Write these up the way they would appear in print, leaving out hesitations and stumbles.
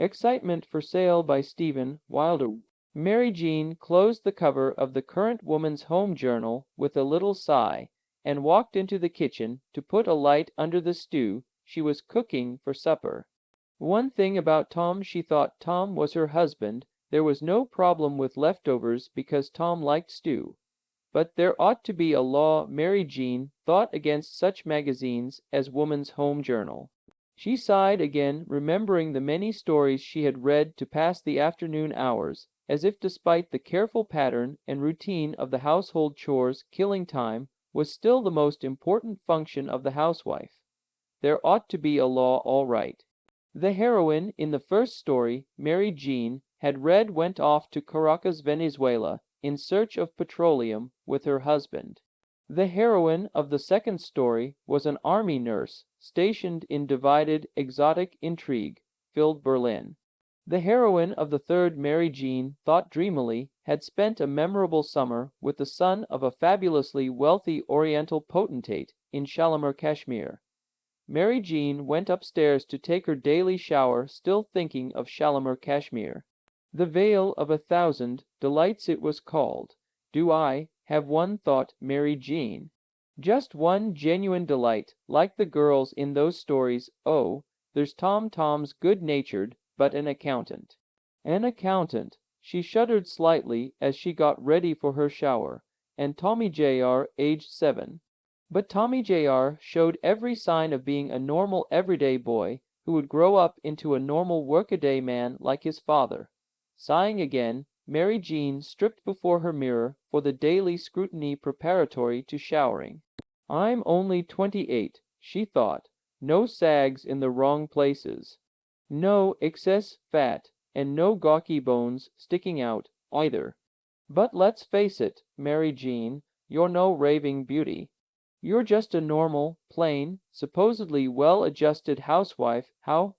Excitement for Sale by Stephen Wilder. Mary Jean closed the cover of the Current Woman's Home Journal with a little sigh, and walked into the kitchen to put a light under the stew she was cooking for supper. One thing about Tom: she thought Tom was her husband. There was no problem with leftovers because Tom liked stew. But there ought to be a law. Mary Jean thought against such magazines as Woman's Home Journal. She sighed again, remembering the many stories she had read to pass the afternoon hours, as if despite the careful pattern and routine of the household chores, killing time was still the most important function of the housewife. There ought to be a law, all right. The heroine in the first story, Mary Jean, had read, went off to Caracas, Venezuela, in search of petroleum with her husband. The heroine of the second story was an army nurse stationed in divided, exotic intrigue filled Berlin. The heroine of the third, Mary Jean thought dreamily, had spent a memorable summer with the son of a fabulously wealthy Oriental potentate in Shalimar, Kashmir. Mary Jean went upstairs to take her daily shower, still thinking of Shalimar, Kashmir. The Vale of 1,000 Delights it was called. Do I have one, thought Mary Jean. Just one genuine delight, like the girls in those stories. Oh, there's Tom's good-natured, but an accountant. An accountant. She shuddered slightly as she got ready for her shower. And Tommy Jr., aged 7. But Tommy Jr. showed every sign of being a normal everyday boy who would grow up into a normal workaday man like his father. Sighing again, Mary Jean stripped before her mirror for the daily scrutiny preparatory to showering. I'm only 28, she thought. No sags in the wrong places. No excess fat, and no gawky bones sticking out, either. But let's face it, Mary Jean, you're no raving beauty. You're just a normal, plain, supposedly well-adjusted housewife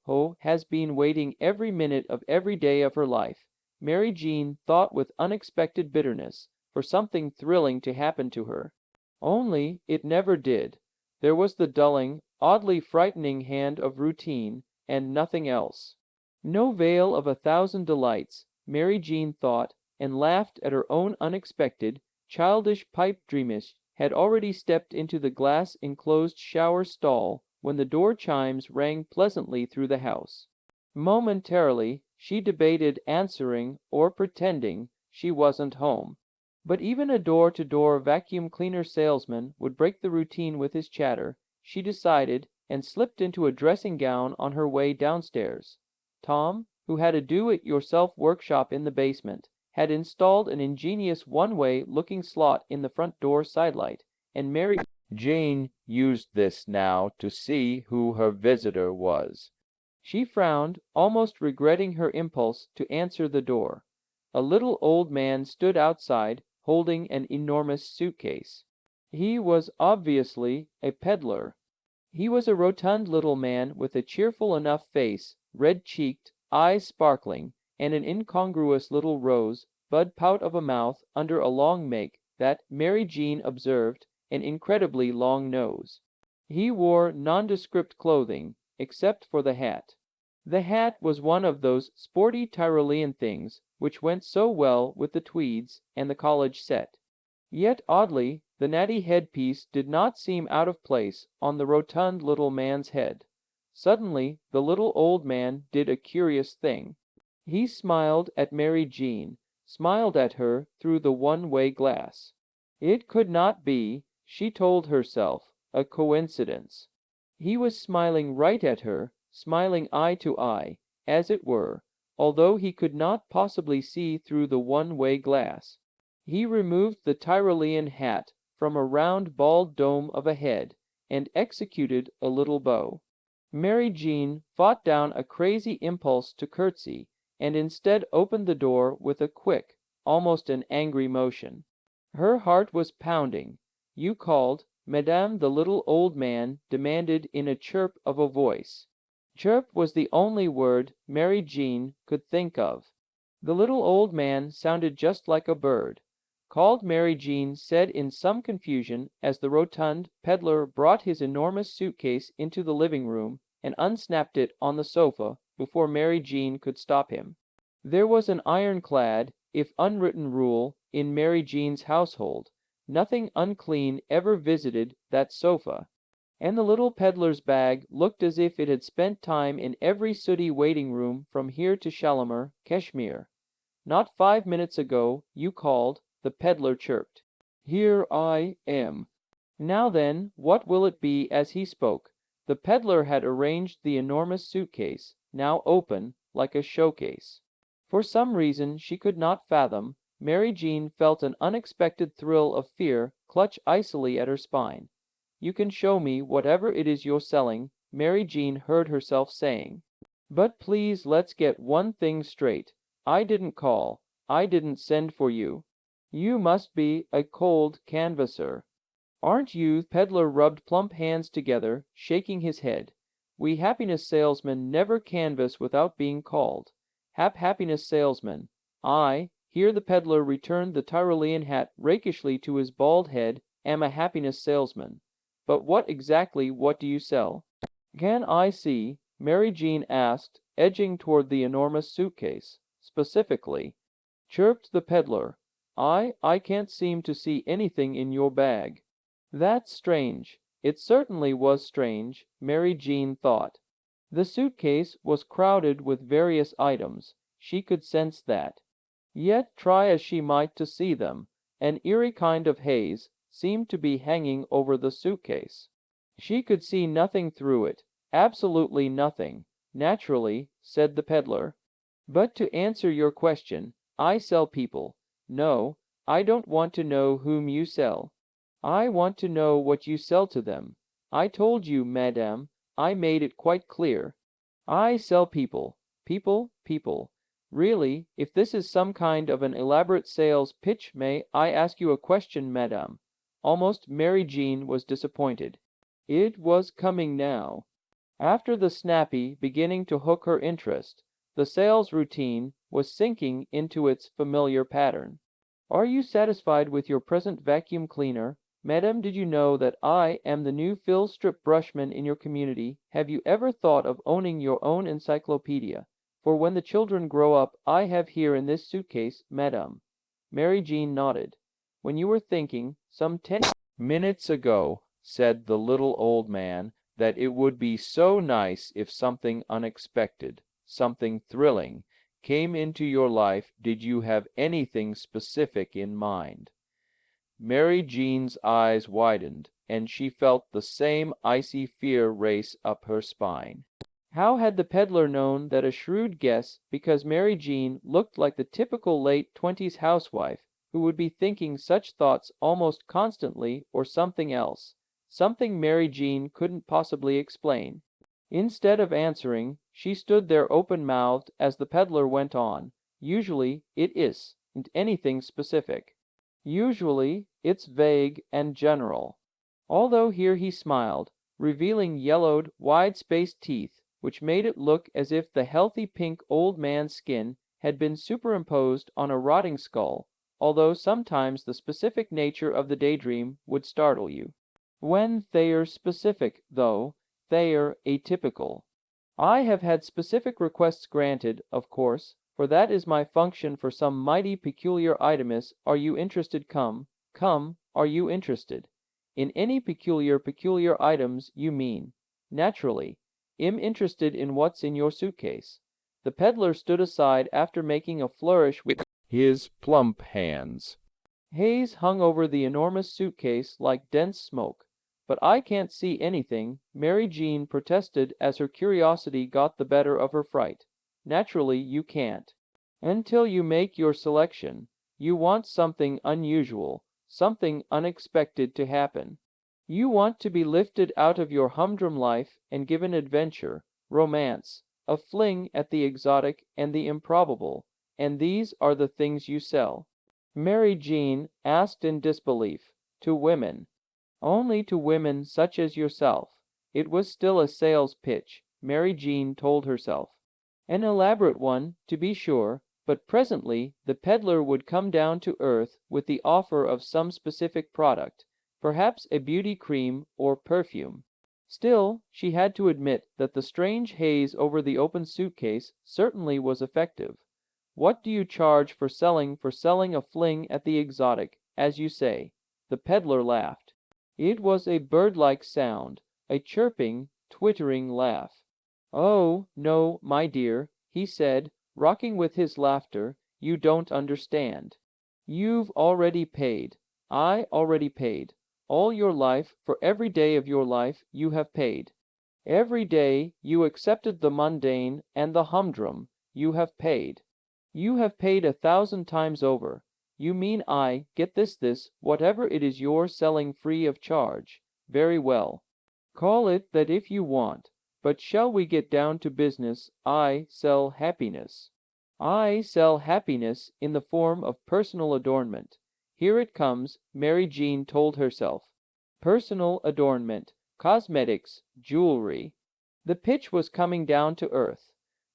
who has been waiting every minute of every day of her life. Mary Jean thought with unexpected bitterness, for something thrilling to happen to her. Only it never did. There was the dulling, oddly frightening hand of routine, and nothing else. No Vale of 1,000 Delights, Mary Jean thought, and laughed at her own unexpected, childish pipe dreamish, had already stepped into the glass-enclosed shower stall when the door chimes rang pleasantly through the house. Momentarily, she debated answering or pretending she wasn't home. But even a door-to-door vacuum cleaner salesman would break the routine with his chatter, she decided, and slipped into a dressing gown on her way downstairs. Tom, who had a do-it-yourself workshop in the basement, had installed an ingenious one-way looking slot in the front door sidelight, and Mary Jane used this now to see who her visitor was. She frowned, almost regretting her impulse to answer the door. A little old man stood outside, holding an enormous suitcase. He was obviously a peddler. He was a rotund little man with a cheerful enough face, red-cheeked, eyes sparkling, and an incongruous little rose-bud pout of a mouth under a long make that, Mary Jean observed, an incredibly long nose. He wore nondescript clothing, except for the hat. The hat was one of those sporty tyrolean things which went so well with the tweeds and the college set. Yet oddly, the natty headpiece did not seem out of place on the rotund little man's head. Suddenly the little old man did a curious thing. He smiled at Mary Jean, smiled at her through the one-way glass. It could not be, she told herself, a coincidence. He was smiling right at her, smiling eye to eye, as it were, although he could not possibly see through the one-way glass. He removed the tyrolean hat from a round bald dome of a head, and executed a little bow. Mary Jean fought down a crazy impulse to curtsy, and instead opened the door with a quick, almost an angry motion. Her heart was pounding. You called, Madame, the little old man demanded in a chirp of a voice. Chirp was the only word Mary Jean could think of. The little old man sounded just like a bird. Called, Mary Jean said in some confusion as the rotund peddler brought his enormous suitcase into the living room and unsnapped it on the sofa before Mary Jean could stop him. There was an ironclad, if unwritten rule in Mary Jean's household: nothing unclean ever visited that sofa, and the little peddler's bag looked as if it had spent time in every sooty waiting room from here to Shalimar, Kashmir. Not 5 minutes ago, you called, the peddler chirped. Here I am. Now then, what will it be? As he spoke, the peddler had arranged the enormous suitcase, now open, like a showcase. For some reason she could not fathom, Mary Jean felt an unexpected thrill of fear clutch icily at her spine. You can show me whatever it is you're selling, Mary Jean heard herself saying. But please let's get one thing straight. I didn't call. I didn't send for you. You must be a cold canvasser. Aren't you? Peddler rubbed plump hands together, shaking his head. We happiness salesmen never canvass without being called. Happiness salesman. I, here the peddler returned the tyrolean hat rakishly to his bald head, am a happiness salesman. But what do you sell? Can I see? Mary Jean asked, edging toward the enormous suitcase. Specifically, chirped the peddler. I can't seem to see anything in your bag. That's strange. It certainly was strange, Mary Jean thought. The suitcase was crowded with various items. She could sense that. Yet, try as she might to see them, an eerie kind of haze seemed to be hanging over the suitcase. She could see nothing through it, absolutely nothing. Naturally, said the peddler. But to answer your question, I sell people. No, I don't want to know whom you sell. I want to know what you sell to them. I told you, madame, I made it quite clear. I sell people. People. Really, if this is some kind of an elaborate sales pitch, may I ask you a question, madame? Almost Mary Jean was disappointed. It was coming now. After the snappy beginning to hook her interest, the sales routine was sinking into its familiar pattern. Are you satisfied with your present vacuum cleaner? Madam, did you know that I am the new Phil Strip brushman in your community? Have you ever thought of owning your own encyclopedia? For when the children grow up, I have here in this suitcase, madam. Mary Jean nodded. When you were thinking, some 10 minutes ago, said the little old man, that it would be so nice if something unexpected, something thrilling, came into your life, did you have anything specific in mind? Mary Jean's eyes widened, and she felt the same icy fear race up her spine. How had the peddler known that a shrewd guess, because Mary Jean looked like the typical late-20s housewife, who would be thinking such thoughts almost constantly, or something else, something Mary Jean couldn't possibly explain? Instead of answering, she stood there open-mouthed as the peddler went on. Usually it isn't anything specific. Usually it's vague and general. Although here he smiled, revealing yellowed, wide-spaced teeth, which made it look as if the healthy pink old man's skin had been superimposed on a rotting skull, although sometimes the specific nature of the daydream would startle you. When they're specific, though, they're atypical. I have had specific requests granted, of course, for that is my function for some mighty peculiar items. Are you interested? Come, are you interested? In any peculiar items, you mean. Naturally. I'm interested in what's in your suitcase. The peddler stood aside after making a flourish with his plump hands. Haze hung over the enormous suitcase like dense smoke. But I can't see anything, Mary Jean protested as her curiosity got the better of her fright. Naturally, you can't. Until you make your selection. You want something unusual, something unexpected to happen. You want to be lifted out of your humdrum life and given adventure, romance, a fling at the exotic and the improbable, and these are the things you sell. Mary Jean asked in disbelief. To women. Only to women such as yourself. It was still a sales pitch, Mary Jean told herself. An elaborate one, to be sure, but presently the peddler would come down to earth with the offer of some specific product, perhaps a beauty cream or perfume. Still, she had to admit that the strange haze over the open suitcase certainly was effective. "What do you charge for selling a fling at the exotic, as you say?" The peddler laughed. It was a bird-like sound, a chirping, twittering laugh. "Oh, no, my dear," he said, rocking with his laughter, "you don't understand. You've already paid. I already paid. All your life, for every day of your life, you have paid. Every day you accepted the mundane and the humdrum, you have paid. You have paid 1,000 times over. You mean get this, whatever it is you're selling free of charge. Very well. Call it that if you want. But shall we get down to business? I sell happiness. I sell happiness in the form of personal adornment. Here it comes, Mary Jean told herself. Personal adornment, cosmetics, jewelry. The pitch was coming down to earth.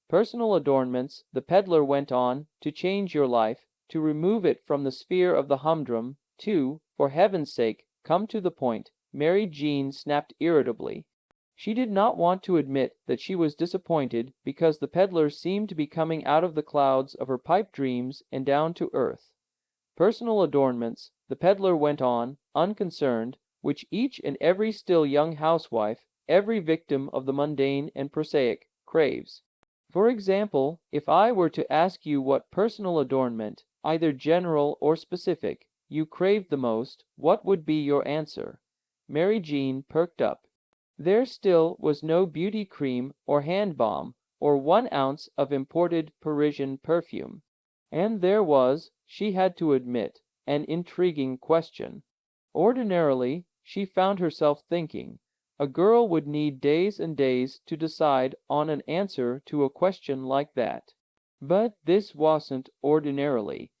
Personal adornments, the peddler went on, to change your life, to remove it from the sphere of the humdrum, to, for heaven's sake, come to the point. Mary Jean snapped irritably. She did not want to admit that she was disappointed because the peddler seemed to be coming out of the clouds of her pipe dreams and down to earth. Personal adornments, the peddler went on, unconcerned, which each and every still young housewife, every victim of the mundane and prosaic, craves. For example, if I were to ask you what personal adornment, either general or specific, you craved the most, what would be your answer? Mary Jean perked up. There still was no beauty cream or hand balm or 1 ounce of imported Parisian perfume. And there was, she had to admit, an intriguing question. Ordinarily, she found herself thinking, a girl would need days and days to decide on an answer to a question like that. But this wasn't ordinarily.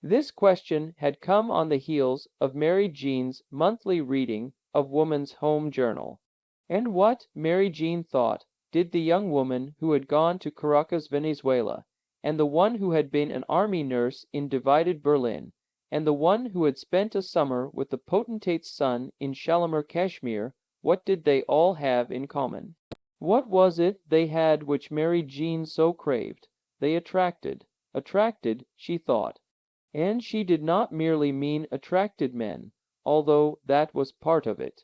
This question had come on the heels of Mary Jean's monthly reading of Woman's Home Journal. And what, Mary Jean thought, did the young woman who had gone to Caracas, Venezuela, and the one who had been an army nurse in divided Berlin, and the one who had spent a summer with the potentate's son in Shalimar, Kashmir, what did they all have in common? What was it they had which Mary Jean so craved? They attracted, she thought. And she did not merely mean attracted men, although that was part of it.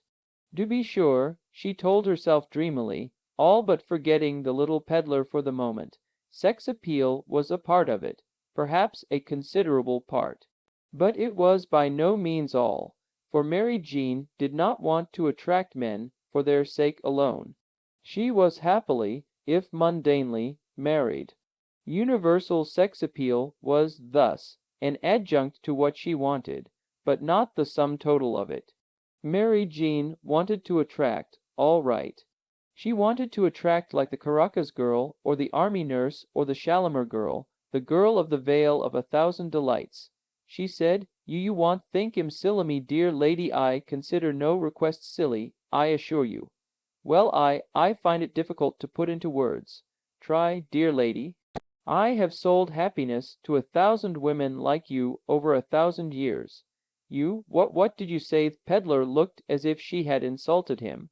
To be sure, she told herself dreamily, all but forgetting the little peddler for the moment, sex appeal was a part of it, perhaps a considerable part. But it was by no means all, for Mary Jean did not want to attract men for their sake alone. She was happily, if mundanely, married. Universal sex appeal was thus an adjunct to what she wanted, but not the sum total of it. Mary Jean wanted to attract, all right. She wanted to attract like the Caracas girl, or the army nurse, or the Shalimar girl, the girl of the veil of 1,000 delights. She said, you want think him silly, me dear lady, I consider no request silly, I assure you. Well, I find it difficult to put into words. Try, dear lady. I have sold happiness to 1,000 women like you over 1,000 years. You, what did you say? The peddler looked as if she had insulted him.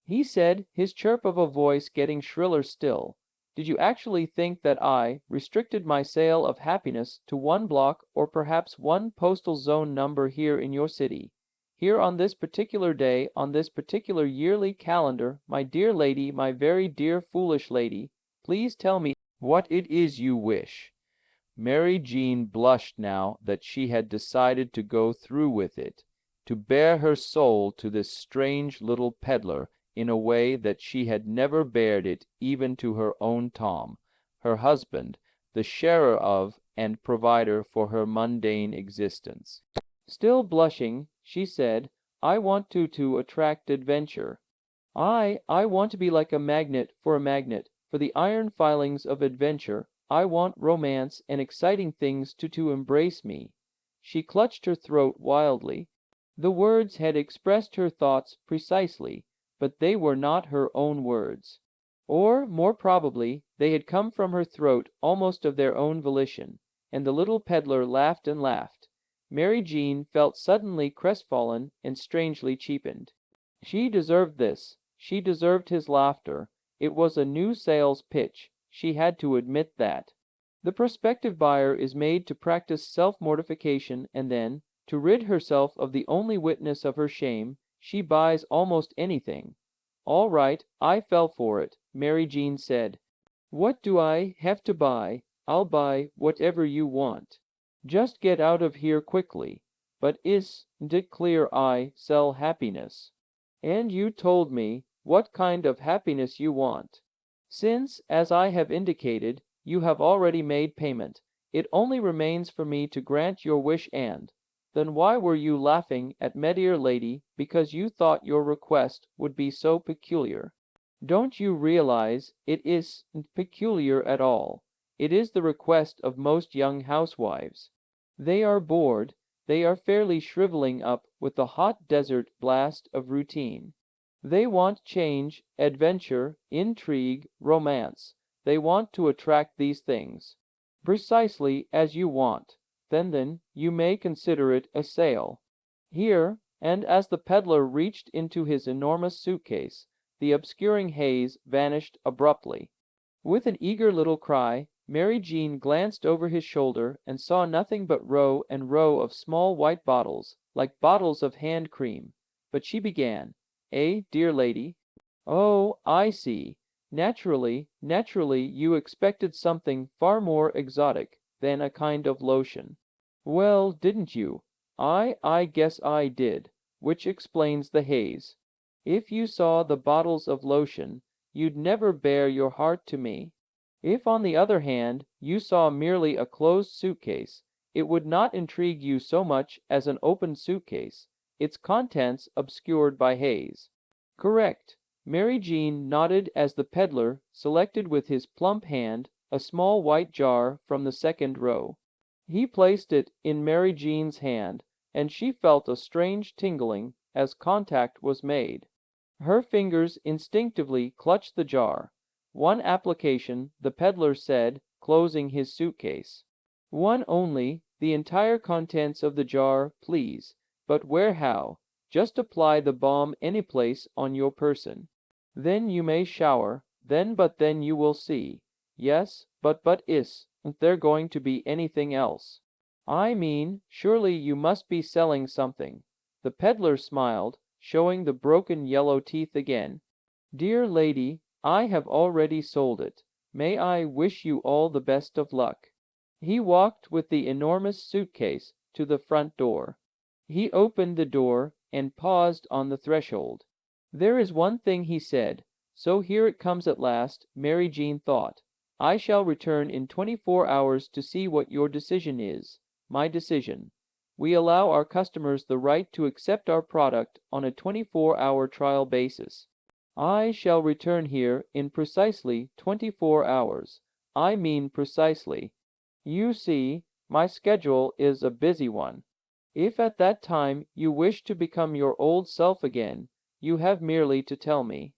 He said, his chirp of a voice getting shriller still, did you actually think that I restricted my sale of happiness to 1 block or perhaps 1 postal zone number here in your city? Here on this particular day, on this particular yearly calendar, my dear lady, my very dear foolish lady, please tell me what it is you wish. Mary Jean blushed now that she had decided to go through with it, to bare her soul to this strange little peddler in a way that she had never bared it even to her own Tom, her husband, the sharer of and provider for her mundane existence. Still blushing, she said, I want to attract adventure. I want to be like a magnet, for the iron filings of adventure. I want romance and exciting things to embrace me. She clutched her throat wildly. The words had expressed her thoughts precisely, but they were not her own words. Or, more probably, they had come from her throat almost of their own volition, and the little peddler laughed and laughed. Mary Jean felt suddenly crestfallen and strangely cheapened. She deserved this. She deserved his laughter. It was a new sales pitch. She had to admit that. The prospective buyer is made to practice self-mortification, and then, to rid herself of the only witness of her shame, she buys almost anything. "All right, I fell for it," Mary Jean said. "What do I have to buy? I'll buy whatever you want. Just get out of here quickly. But isn't it clear I sell happiness? And you told me what kind of happiness you want. Since, as I have indicated, you have already made payment, it only remains for me to grant your wish and then why were you laughing at me, dear lady, because you thought your request would be so peculiar? Don't you realize it isn't peculiar at all? It is the request of most young housewives. They are bored, they are fairly shriveling up with the hot desert blast of routine. They want change, adventure, intrigue, romance. They want to attract these things. Precisely as you want. Then you may consider it a sale. Here," and as the peddler reached into his enormous suitcase, the obscuring haze vanished abruptly. With an eager little cry, Mary Jean glanced over his shoulder and saw nothing but row and row of small white bottles, like bottles of hand cream. But she began, dear lady?" "Oh, I see. Naturally you expected something far more exotic than a kind of lotion. Well, didn't you? I guess I did, which explains the haze. If you saw the bottles of lotion, you'd never bare your heart to me. If, on the other hand, you saw merely a closed suitcase, it would not intrigue you so much as an open suitcase, its contents obscured by haze." "Correct." Mary Jean nodded as the peddler selected with his plump hand a small white jar from the second row. He placed it in Mary Jean's hand, and she felt a strange tingling as contact was made. Her fingers instinctively clutched the jar. "One application," the peddler said, closing his suitcase. "One only, the entire contents of the jar, please. But where how? Just apply the balm any place on your person. Then you may shower, then you will see. Yes, but isn't there going to be anything else? I mean, surely you must be selling something." The peddler smiled, showing the broken yellow teeth again. "Dear lady, I have already sold it. May I wish you all the best of luck." He walked with the enormous suitcase to the front door. He opened the door and paused on the threshold. "There is one thing," he said. "So here it comes at last," Mary Jean thought. "I shall return in 24 hours to see what your decision is. My decision. We allow our customers the right to accept our product on a 24-hour trial basis. I shall return here in precisely 24 hours. I mean precisely. You see, my schedule is a busy one. If at that time you wish to become your old self again, you have merely to tell me.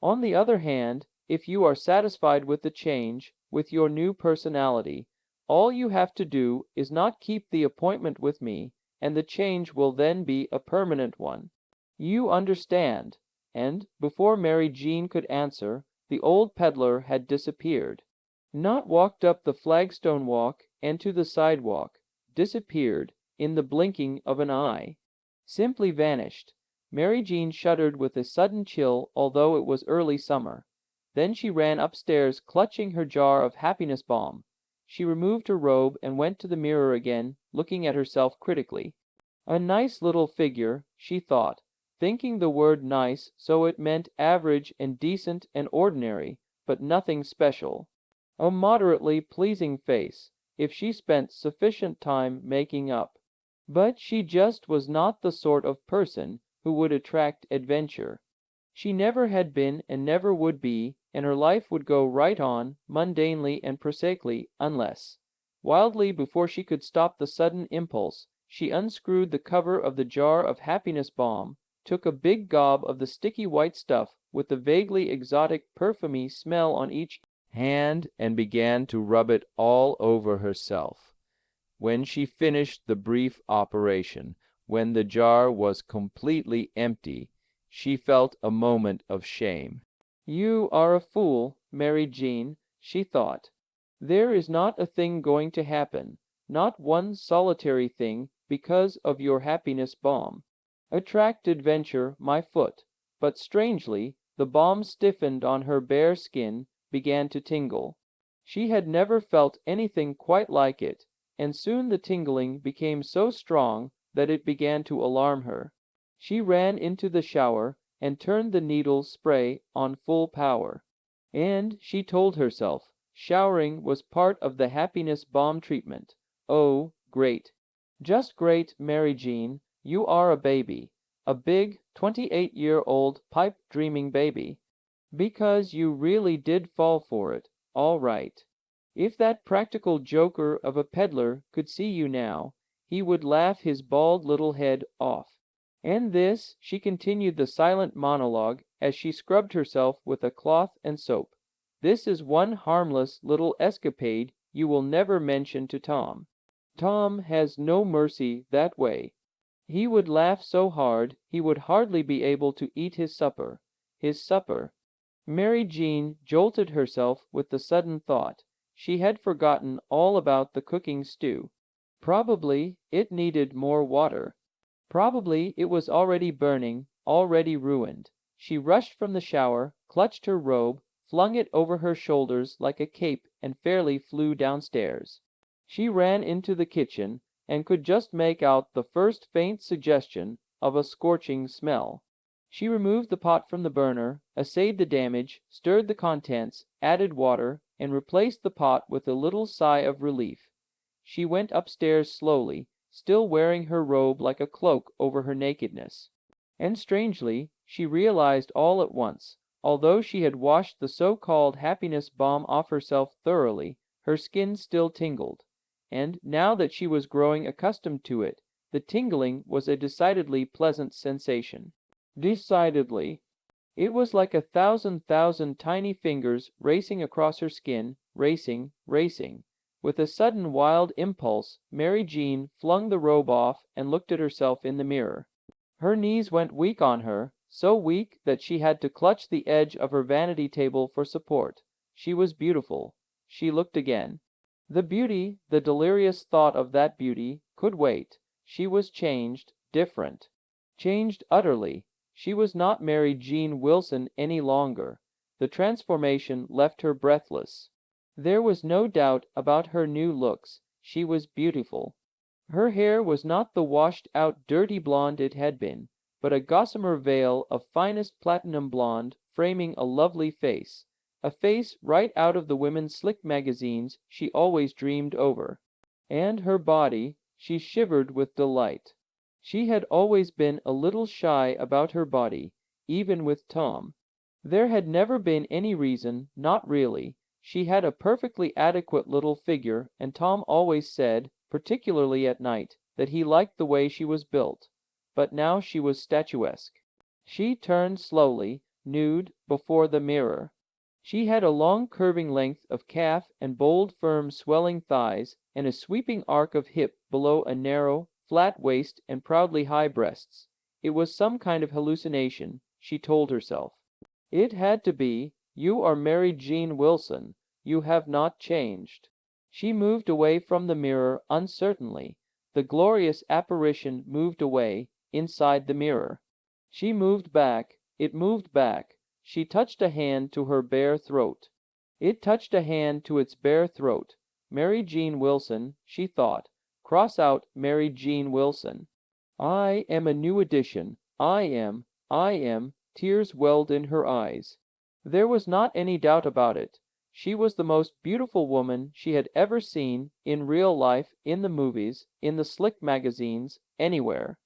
On the other hand, if you are satisfied with the change, with your new personality, all you have to do is not keep the appointment with me, and the change will then be a permanent one. You understand." And before Mary Jean could answer, the old peddler had disappeared. Not walked up the flagstone walk and to the sidewalk. Disappeared, in the blinking of an eye. Simply vanished. Mary Jean shuddered with a sudden chill, although it was early summer. Then she ran upstairs clutching her jar of happiness balm. She removed her robe and went to the mirror again, looking at herself critically. A nice little figure, she thought, thinking the word nice so it meant average and decent and ordinary, but nothing special. A moderately pleasing face, if she spent sufficient time making up. But she just was not the sort of person who would attract adventure. She never had been and never would be, and her life would go right on, mundanely and prosaically, unless. Wildly, before she could stop the sudden impulse, she unscrewed the cover of the jar of happiness balm, took a big gob of the sticky white stuff with the vaguely exotic perfumy smell on each hand, and began to rub it all over herself. When she finished the brief operation, when the jar was completely empty, She felt a moment of shame. "You are a fool, Mary Jean," she thought. "There is not a thing going to happen, not one solitary thing, because of your happiness balm. Attracted venture my foot." But strangely, the balm stiffened on her bare skin, began to tingle. She had never felt anything quite like it, and soon the tingling became so strong that it began to alarm her. She ran into the shower and turned the needle spray on full power. And, she told herself, showering was part of the happiness balm treatment. Oh, great! Just great, Mary Jean, you are a baby, a big 28-year-old pipe-dreaming baby. Because you really did fall for it, all right. If that practical joker of a peddler could see you now, he would laugh his bald little head off. And this, she continued the silent monologue as she scrubbed herself with a cloth and soap, this is one harmless little escapade you will never mention to Tom. Tom has no mercy that way. He would laugh so hard he would hardly be able to eat his supper. His supper. Mary Jean jolted herself with the sudden thought. She had forgotten all about the cooking stew. Probably it needed more water. Probably it was already burning, already ruined. She rushed from the shower, clutched her robe, flung it over her shoulders like a cape, and fairly flew downstairs. She ran into the kitchen, and could just make out the first faint suggestion of a scorching smell. She removed the pot from the burner, assayed the damage, stirred the contents, added water, and replaced the pot with a little sigh of relief. She went upstairs slowly, still wearing her robe like a cloak over her nakedness. And strangely, she realized all at once, although she had washed the so-called happiness balm off herself thoroughly, her skin still tingled. And now that she was growing accustomed to it, the tingling was a decidedly pleasant sensation. Decidedly. It was like 1,000,000 tiny fingers racing across her skin, racing, racing. With a sudden wild impulse, Mary Jean flung the robe off and looked at herself in the mirror. Her knees went weak on her, so weak that she had to clutch the edge of her vanity table for support. She was beautiful. She looked again. The beauty, the delirious thought of that beauty, could wait. She was changed, different. Changed utterly. She was not Mary Jean Wilson any longer. The transformation left her breathless. There was no doubt about her new looks. She was beautiful. Her hair was not the washed-out dirty blonde it had been, but a gossamer veil of finest platinum blonde framing a lovely face, a face right out of the women's slick magazines she always dreamed over. And her body, she shivered with delight. She had always been a little shy about her body, even with Tom. There had never been any reason, not really. She had a perfectly adequate little figure, and Tom always said, particularly at night, that he liked the way she was built. But now she was statuesque. She turned slowly, nude, before the mirror. She had a long curving length of calf and bold firm swelling thighs, and a sweeping arc of hip below a narrow, flat waist and proudly high breasts. It was some kind of hallucination, she told herself. It had to be. You are Mary Jean Wilson. You have not changed. She moved away from the mirror uncertainly. The glorious apparition moved away, inside the mirror. She moved back. It moved back. She touched a hand to her bare throat. It touched a hand to its bare throat. Mary Jean Wilson, she thought. Cross out Mary Jean Wilson. I am a new edition. I am. Tears welled in her eyes. There was not any doubt about it. She was the most beautiful woman she had ever seen, in real life, in the movies, in the slick magazines, anywhere.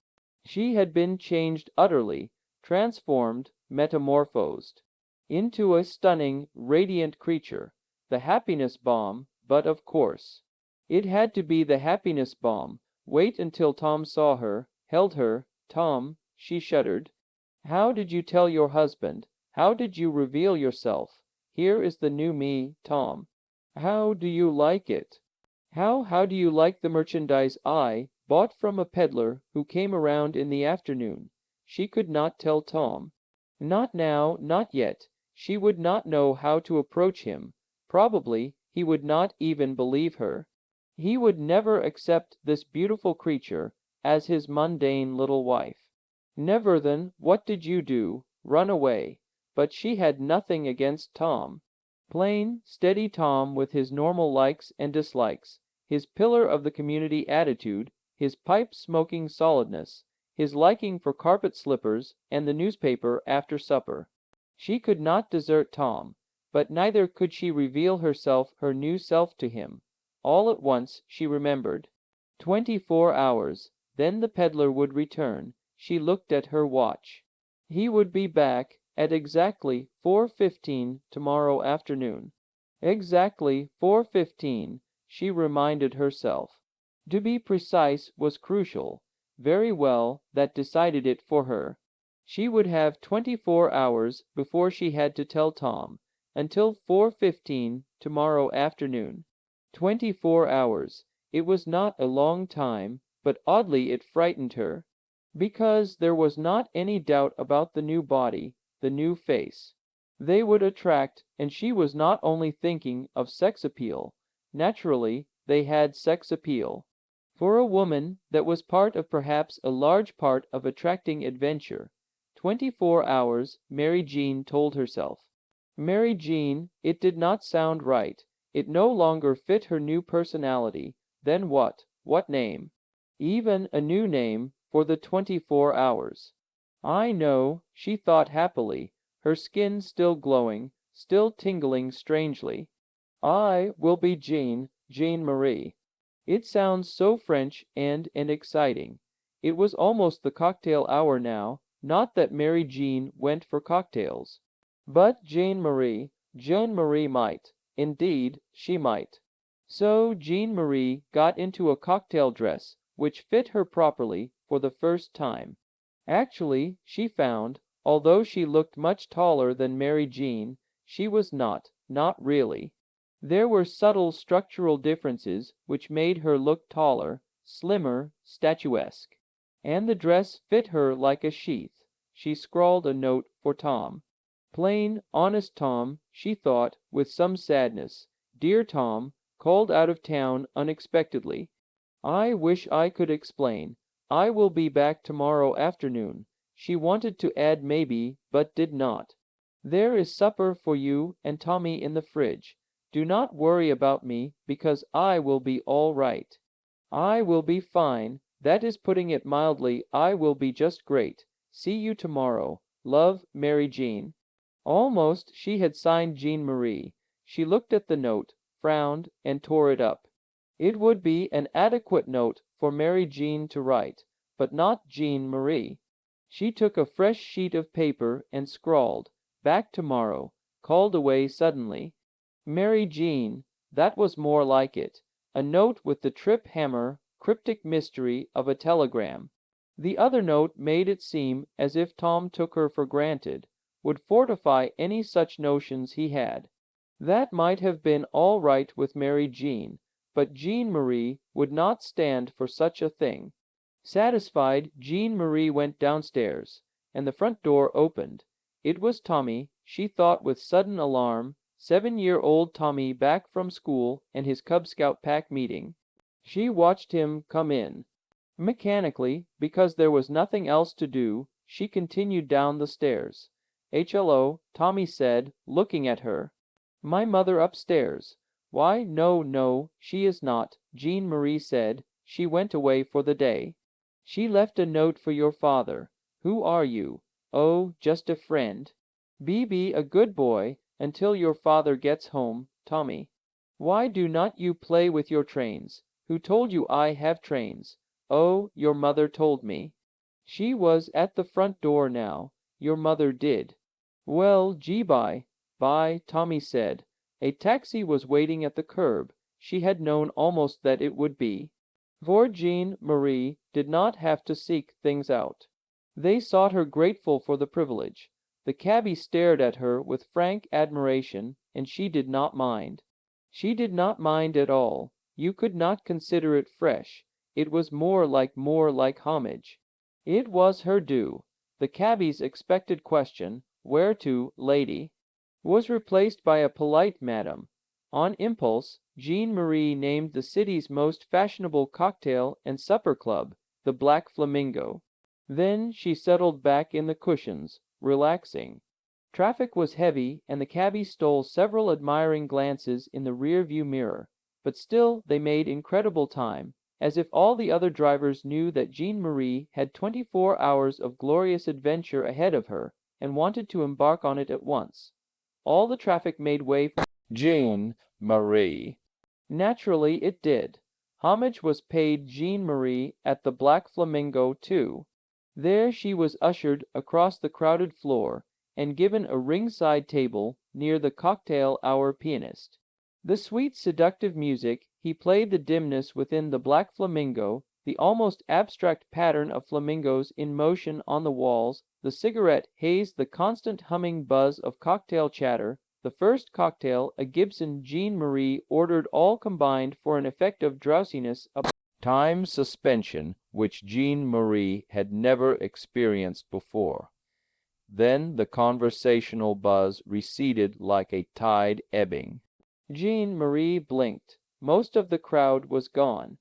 She had been changed utterly, transformed, metamorphosed, into a stunning, radiant creature. The happiness balm, but of course. It had to be the happiness balm. Wait until Tom saw her, held her. Tom, she shuddered. How did you tell your husband? How did you reveal yourself? Here is the new me, Tom. How do you like it? How do you like the merchandise I bought from a peddler who came around in the afternoon? She could not tell Tom. Not now, not yet. She would not know how to approach him. Probably he would not even believe her. He would never accept this beautiful creature as his mundane little wife. Never then, what did you do? Run away. But she had nothing against Tom. Plain, steady Tom with his normal likes and dislikes, his pillar of the community attitude, his pipe-smoking solidness, his liking for carpet slippers and the newspaper after supper. She could not desert Tom, but neither could she reveal herself her new self to him. All at once she remembered. 24 hours, then the peddler would return. She looked at her watch. He would be back at exactly 4:15 tomorrow afternoon. Exactly 4:15, she reminded herself. To be precise was crucial. Very well, that decided it for her. She would have 24 hours before she had to tell Tom, until 4:15 tomorrow afternoon. 24 hours. It was not a long time, but oddly it frightened her, because there was not any doubt about the new body, the new face. They would attract, and she was not only thinking of sex appeal. Naturally, they had sex appeal. For a woman, that was part of perhaps a large part of attracting adventure. 24 hours, Mary Jean told herself. Mary Jean, it did not sound right. It no longer fit her new personality. Then what? What name? Even a new name for the 24 hours. I know, she thought happily, her skin still glowing, still tingling strangely. I will be Jean Marie. It sounds so French and exciting. It was almost the cocktail hour now, not that Mary Jean went for cocktails. But Jean Marie might. Indeed, she might. So Jean Marie got into a cocktail dress, which fit her properly for the first time. Actually, she found, although she looked much taller than Mary Jean, she was not really. There were subtle structural differences which made her look taller, slimmer, statuesque. And the dress fit her like a sheath. She scrawled a note for Tom. Plain, honest Tom, she thought, with some sadness. Dear Tom, called out of town unexpectedly. I wish I could explain. I will be back tomorrow afternoon. She wanted to add maybe, but did not. There is supper for you and Tommy in the fridge. Do not worry about me, because I will be all right. I will be fine. That is putting it mildly. I will be just great. See you tomorrow. Love, Mary Jean. Almost she had signed Jean Marie. She looked at the note, frowned, and tore it up. It would be an adequate note for Mary Jean to write, but not Jean Marie. She took a fresh sheet of paper and scrawled, "Back tomorrow," called away suddenly. Mary Jean, that was more like it. A note with the trip hammer, cryptic mystery of a telegram. The other note made it seem as if Tom took her for granted, would fortify any such notions he had. That might have been all right with Mary Jean, but Jean Marie would not stand for such a thing. Satisfied, Jean Marie went downstairs, and the front door opened. It was Tommy, she thought with sudden alarm, 7-year-old Tommy back from school and his Cub Scout pack meeting. She watched him come in. Mechanically, because there was nothing else to do, she continued down the stairs. "Hello," Tommy said, looking at her. "My mother upstairs." "Why, no, she is not," Jean Marie said. "She went away for the day." "She left a note for your father." "Who are you?" "Oh, just a friend." Be a good boy until your father gets home, Tommy. "Why do not you play with your trains?" "Who told you I have trains?" "Oh, your mother told me." She was at the front door now. Your mother did. "Well, gee-bye." "Bye," Tommy said. A taxi was waiting at the curb. She had known almost that it would be. For Jean Marie did not have to seek things out. They sought her grateful for the privilege. The cabby stared at her with frank admiration, and she did not mind. She did not mind at all. You could not consider it fresh. It was more like homage. It was her due. The cabby's expected question, "Where to, lady?" was replaced by a polite "Madam." On impulse, Jean Marie named the city's most fashionable cocktail and supper club, the Black Flamingo. Then she settled back in the cushions, relaxing. Traffic was heavy, and the cabby stole several admiring glances in the rear-view mirror, but still they made incredible time, as if all the other drivers knew that Jean Marie had 24 hours of glorious adventure ahead of her, and wanted to embark on it at once. All the traffic made way for Jean Marie. Naturally it did. Homage was paid Jean Marie at the Black Flamingo, too. There she was ushered across the crowded floor, and given a ringside table near the cocktail hour pianist. The sweet seductive music, he played the dimness within the Black Flamingo, the almost abstract pattern of flamingos in motion on the walls, the cigarette hazed the constant humming buzz of cocktail chatter. The first cocktail, a Gibson Jean Marie ordered, all combined for an effect of drowsiness, a time suspension which Jean Marie had never experienced before. Then the conversational buzz receded like a tide ebbing. Jean Marie blinked. Most of the crowd was gone.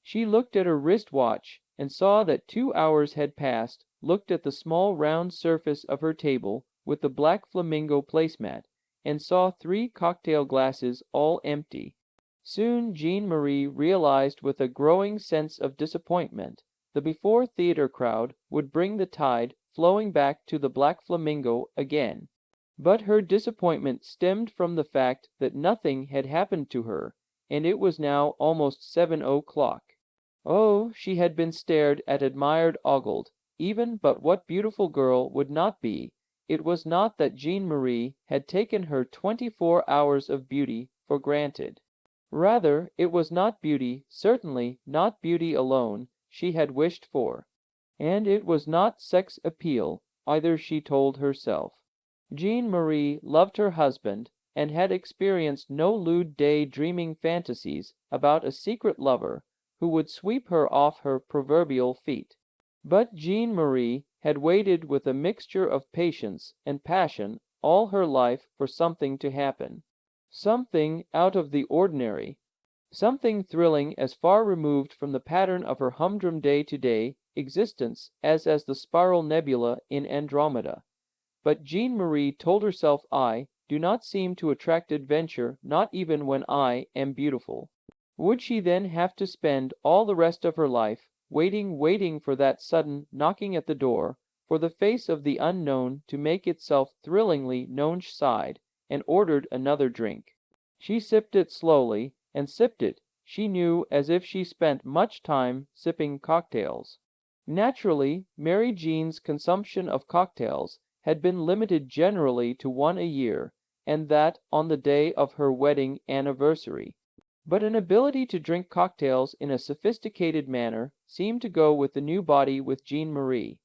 She looked at her wrist watch, and saw that 2 hours had passed, looked at the small round surface of her table with the Black Flamingo placemat, and saw 3 cocktail glasses all empty. Soon Jean Marie realized with a growing sense of disappointment the before theater crowd would bring the tide flowing back to the Black Flamingo again. But her disappointment stemmed from the fact that nothing had happened to her, and it was now almost 7 o'clock. Oh, she had been stared at, admired, ogled, even, but what beautiful girl would not be? It was not that Jean Marie had taken her 24 hours of beauty for granted. Rather, it was not beauty, certainly not beauty alone, she had wished for. And it was not sex appeal, either, she told herself. Jean Marie loved her husband, and had experienced no lewd day-dreaming fantasies about a secret lover who would sweep her off her proverbial feet. But Jean Marie had waited with a mixture of patience and passion all her life for something to happen. Something out of the ordinary. Something thrilling, as far removed from the pattern of her humdrum day-to-day existence as the spiral nebula in Andromeda. But Jean Marie told herself, I do not seem to attract adventure, not even when I am beautiful. Would she then have to spend all the rest of her life waiting for that sudden knocking at the door, for the face of the unknown to make itself thrillingly known? She sighed, and ordered another drink. She sipped it slowly, and sipped it, she knew, as if she spent much time sipping cocktails. Naturally, Mary Jean's consumption of cocktails had been limited generally to 1 a year, and that on the day of her wedding anniversary. But an ability to drink cocktails in a sophisticated manner seemed to go with the new body with Jean Marie.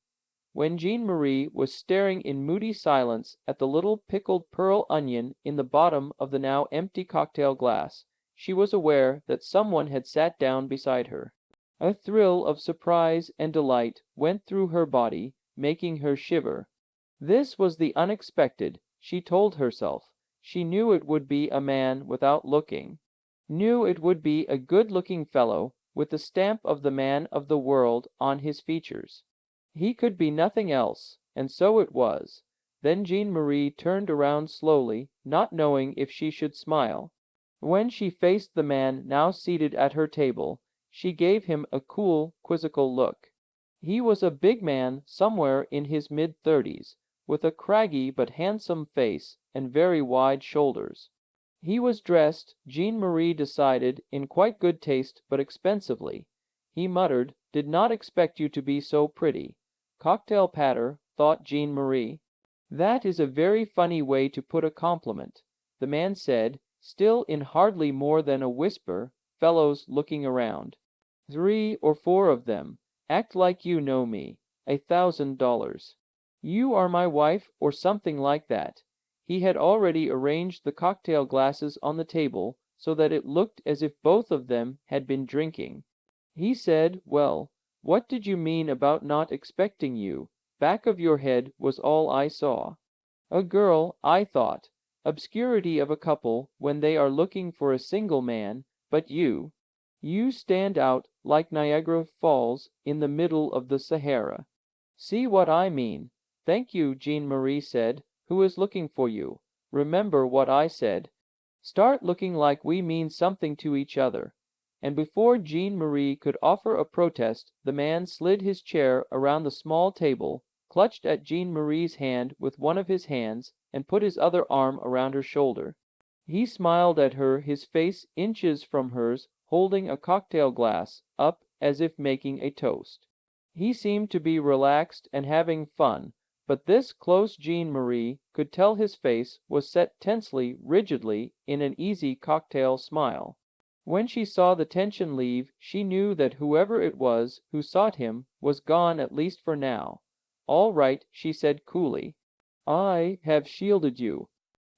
When Jean Marie was staring in moody silence at the little pickled pearl onion in the bottom of the now empty cocktail glass, she was aware that someone had sat down beside her. A thrill of surprise and delight went through her body, making her shiver. This was the unexpected, she told herself. She knew it would be a man without looking. Knew it would be a good-looking fellow, with the stamp of the man of the world on his features. He could be nothing else, and so it was. Then Jean Marie turned around slowly, not knowing if she should smile. When she faced the man now seated at her table, she gave him a cool, quizzical look. He was a big man somewhere in his mid-30s, with a craggy but handsome face and very wide shoulders. He was dressed, Jean Marie decided, in quite good taste but expensively. He muttered, "Did not expect you to be so pretty." Cocktail patter, thought Jean Marie. That is a very funny way to put a compliment, the man said, still in hardly more than a whisper, fellows looking around. 3 or 4 of them. Act like you know me. $1,000. You are my wife, or something like that. He had already arranged the cocktail glasses on the table so that it looked as if both of them had been drinking. He said, well, what did you mean about not expecting you? Back of your head was all I saw. A girl, I thought. Obscurity of a couple when they are looking for a single man, but you stand out like Niagara Falls in the middle of the Sahara. See what I mean? Thank you, Jean Marie said. Who is looking for you? Remember what I said. Start looking like we mean something to each other. And before Jean Marie could offer a protest, the man slid his chair around the small table, clutched at Jean Marie's hand with one of his hands, and put his other arm around her shoulder. He smiled at her, his face inches from hers, holding a cocktail glass up as if making a toast. He seemed to be relaxed and having fun, but this close Jean Marie could tell his face was set tensely, rigidly, in an easy cocktail smile. When she saw the tension leave, she knew that whoever it was who sought him was gone at least for now. All right, she said coolly. I have shielded you.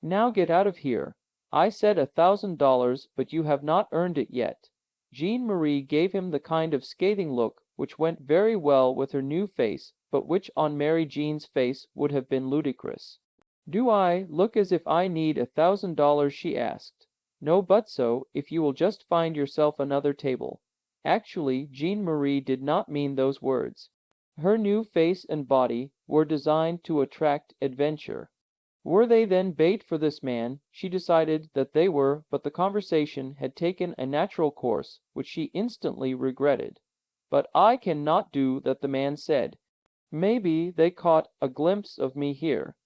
Now get out of here. I said $1,000, but you have not earned it yet. Jean Marie gave him the kind of scathing look which went very well with her new face, but which on Mary Jean's face would have been ludicrous. Do I look as if I need $1,000? She asked. No, but so, if you will just find yourself another table. Actually, Jean Marie did not mean those words. Her new face and body were designed to attract adventure. Were they then bait for this man? She decided that they were, but the conversation had taken a natural course, which she instantly regretted. But I cannot do that, the man said. Maybe they caught a glimpse of me here.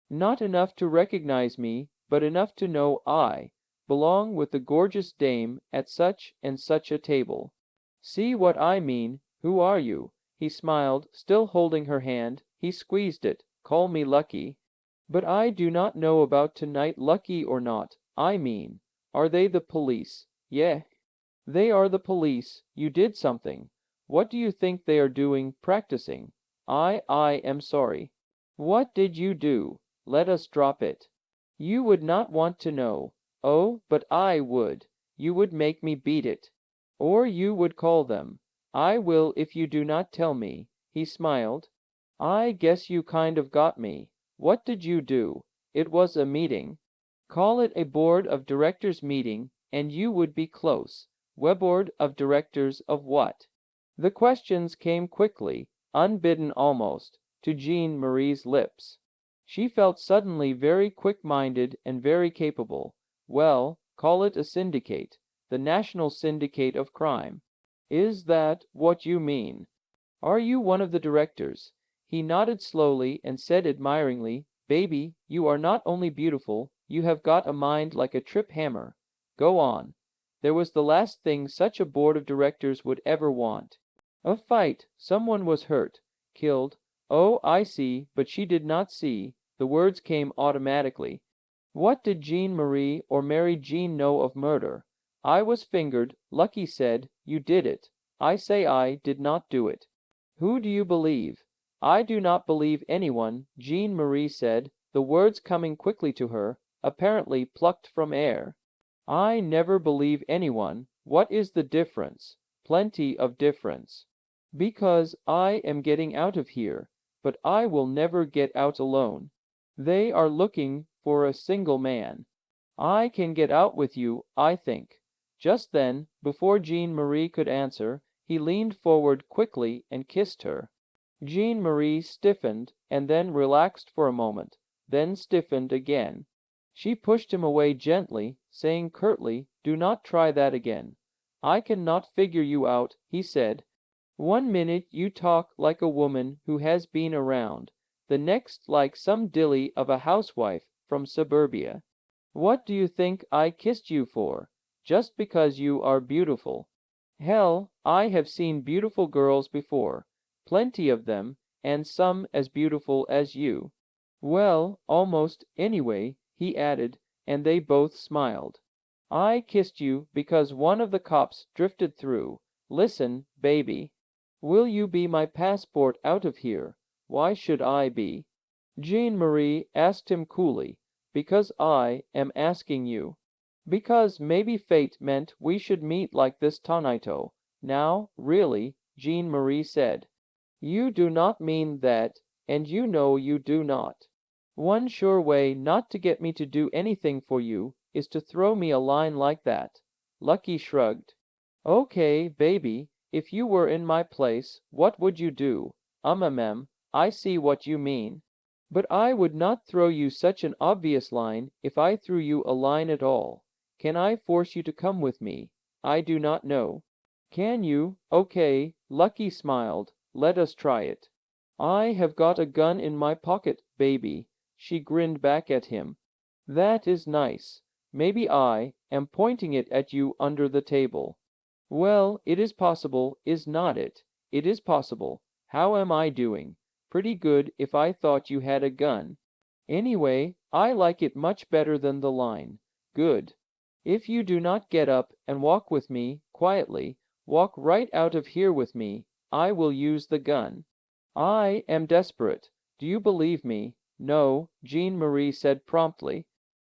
Not enough to recognize me, but enough to know I belong with the gorgeous dame at such and such a table. See what I mean? Who are you? He smiled, still holding her hand. He squeezed it. Call me lucky. But I do not know about tonight, lucky or not. I mean, are they the police? Yeah, they are the police. You did something. What do you think they are doing, practicing? I am sorry. What did you do? Let us drop it. You would not want to know. Oh, but I would. You would make me beat it. Or you would call them. I will if you do not tell me. He smiled. I guess you kind of got me. What did you do? It was a meeting. Call it a board of directors meeting, and you would be close. Board of directors of what? The questions came quickly, unbidden almost, to Jean Marie's lips. She felt suddenly very quick-minded and very capable. Well, call it a syndicate, the National Syndicate of Crime. Is that what you mean? Are you one of the directors? He nodded slowly and said admiringly, Baby, you are not only beautiful, you have got a mind like a trip hammer. Go on. There was the last thing such a board of directors would ever want. A fight. Someone was hurt. Killed. Oh, I see, but she did not see. The words came automatically. What did Jean Marie or Mary Jean know of murder? I was fingered. Lucky said, you did it. I say I did not do it. Who do you believe? I do not believe anyone, Jean Marie said, the words coming quickly to her, apparently plucked from air. I never believe anyone. What is the difference? Plenty of difference. Because I am getting out of here, but I will never get out alone. They are looking for a single man. I can get out with you, I think. Just then, before Jean Marie could answer, he leaned forward quickly and kissed her. Jean Marie stiffened and then relaxed for a moment, then stiffened again. She pushed him away gently, saying curtly, Do not try that again. I cannot figure you out, he said. One minute you talk like a woman who has been around, the next like some dilly of a housewife from suburbia. What do you think I kissed you for? Just because you are beautiful. Hell, I have seen beautiful girls before, plenty of them, and some as beautiful as you. Well, almost, anyway, he added, and they both smiled. I kissed you because one of the cops drifted through. Listen, baby. Will you be my passport out of here? Why should I be? Jean Marie asked him coolly. Because I am asking you. Because maybe fate meant we should meet like this tonight. Now, really, Jean Marie said. You do not mean that, and you know you do not. One sure way not to get me to do anything for you is to throw me a line like that." Lucky shrugged. "Okay, baby, if you were in my place, what would you do? I see what you mean. But I would not throw you such an obvious line if I threw you a line at all. Can I force you to come with me? I do not know." "Can you? Okay." Lucky smiled. "Let us try it." "I have got a gun in my pocket, baby." She grinned back at him. "That is nice. Maybe I am pointing it at you under the table. Well, it is possible, is not it? It is possible. How am I doing? Pretty good if I thought you had a gun. Anyway, I like it much better than the line. Good. If you do not get up and walk with me, quietly, walk right out of here with me, I will use the gun. I am desperate. Do you believe me?" "No," Jean Marie said promptly.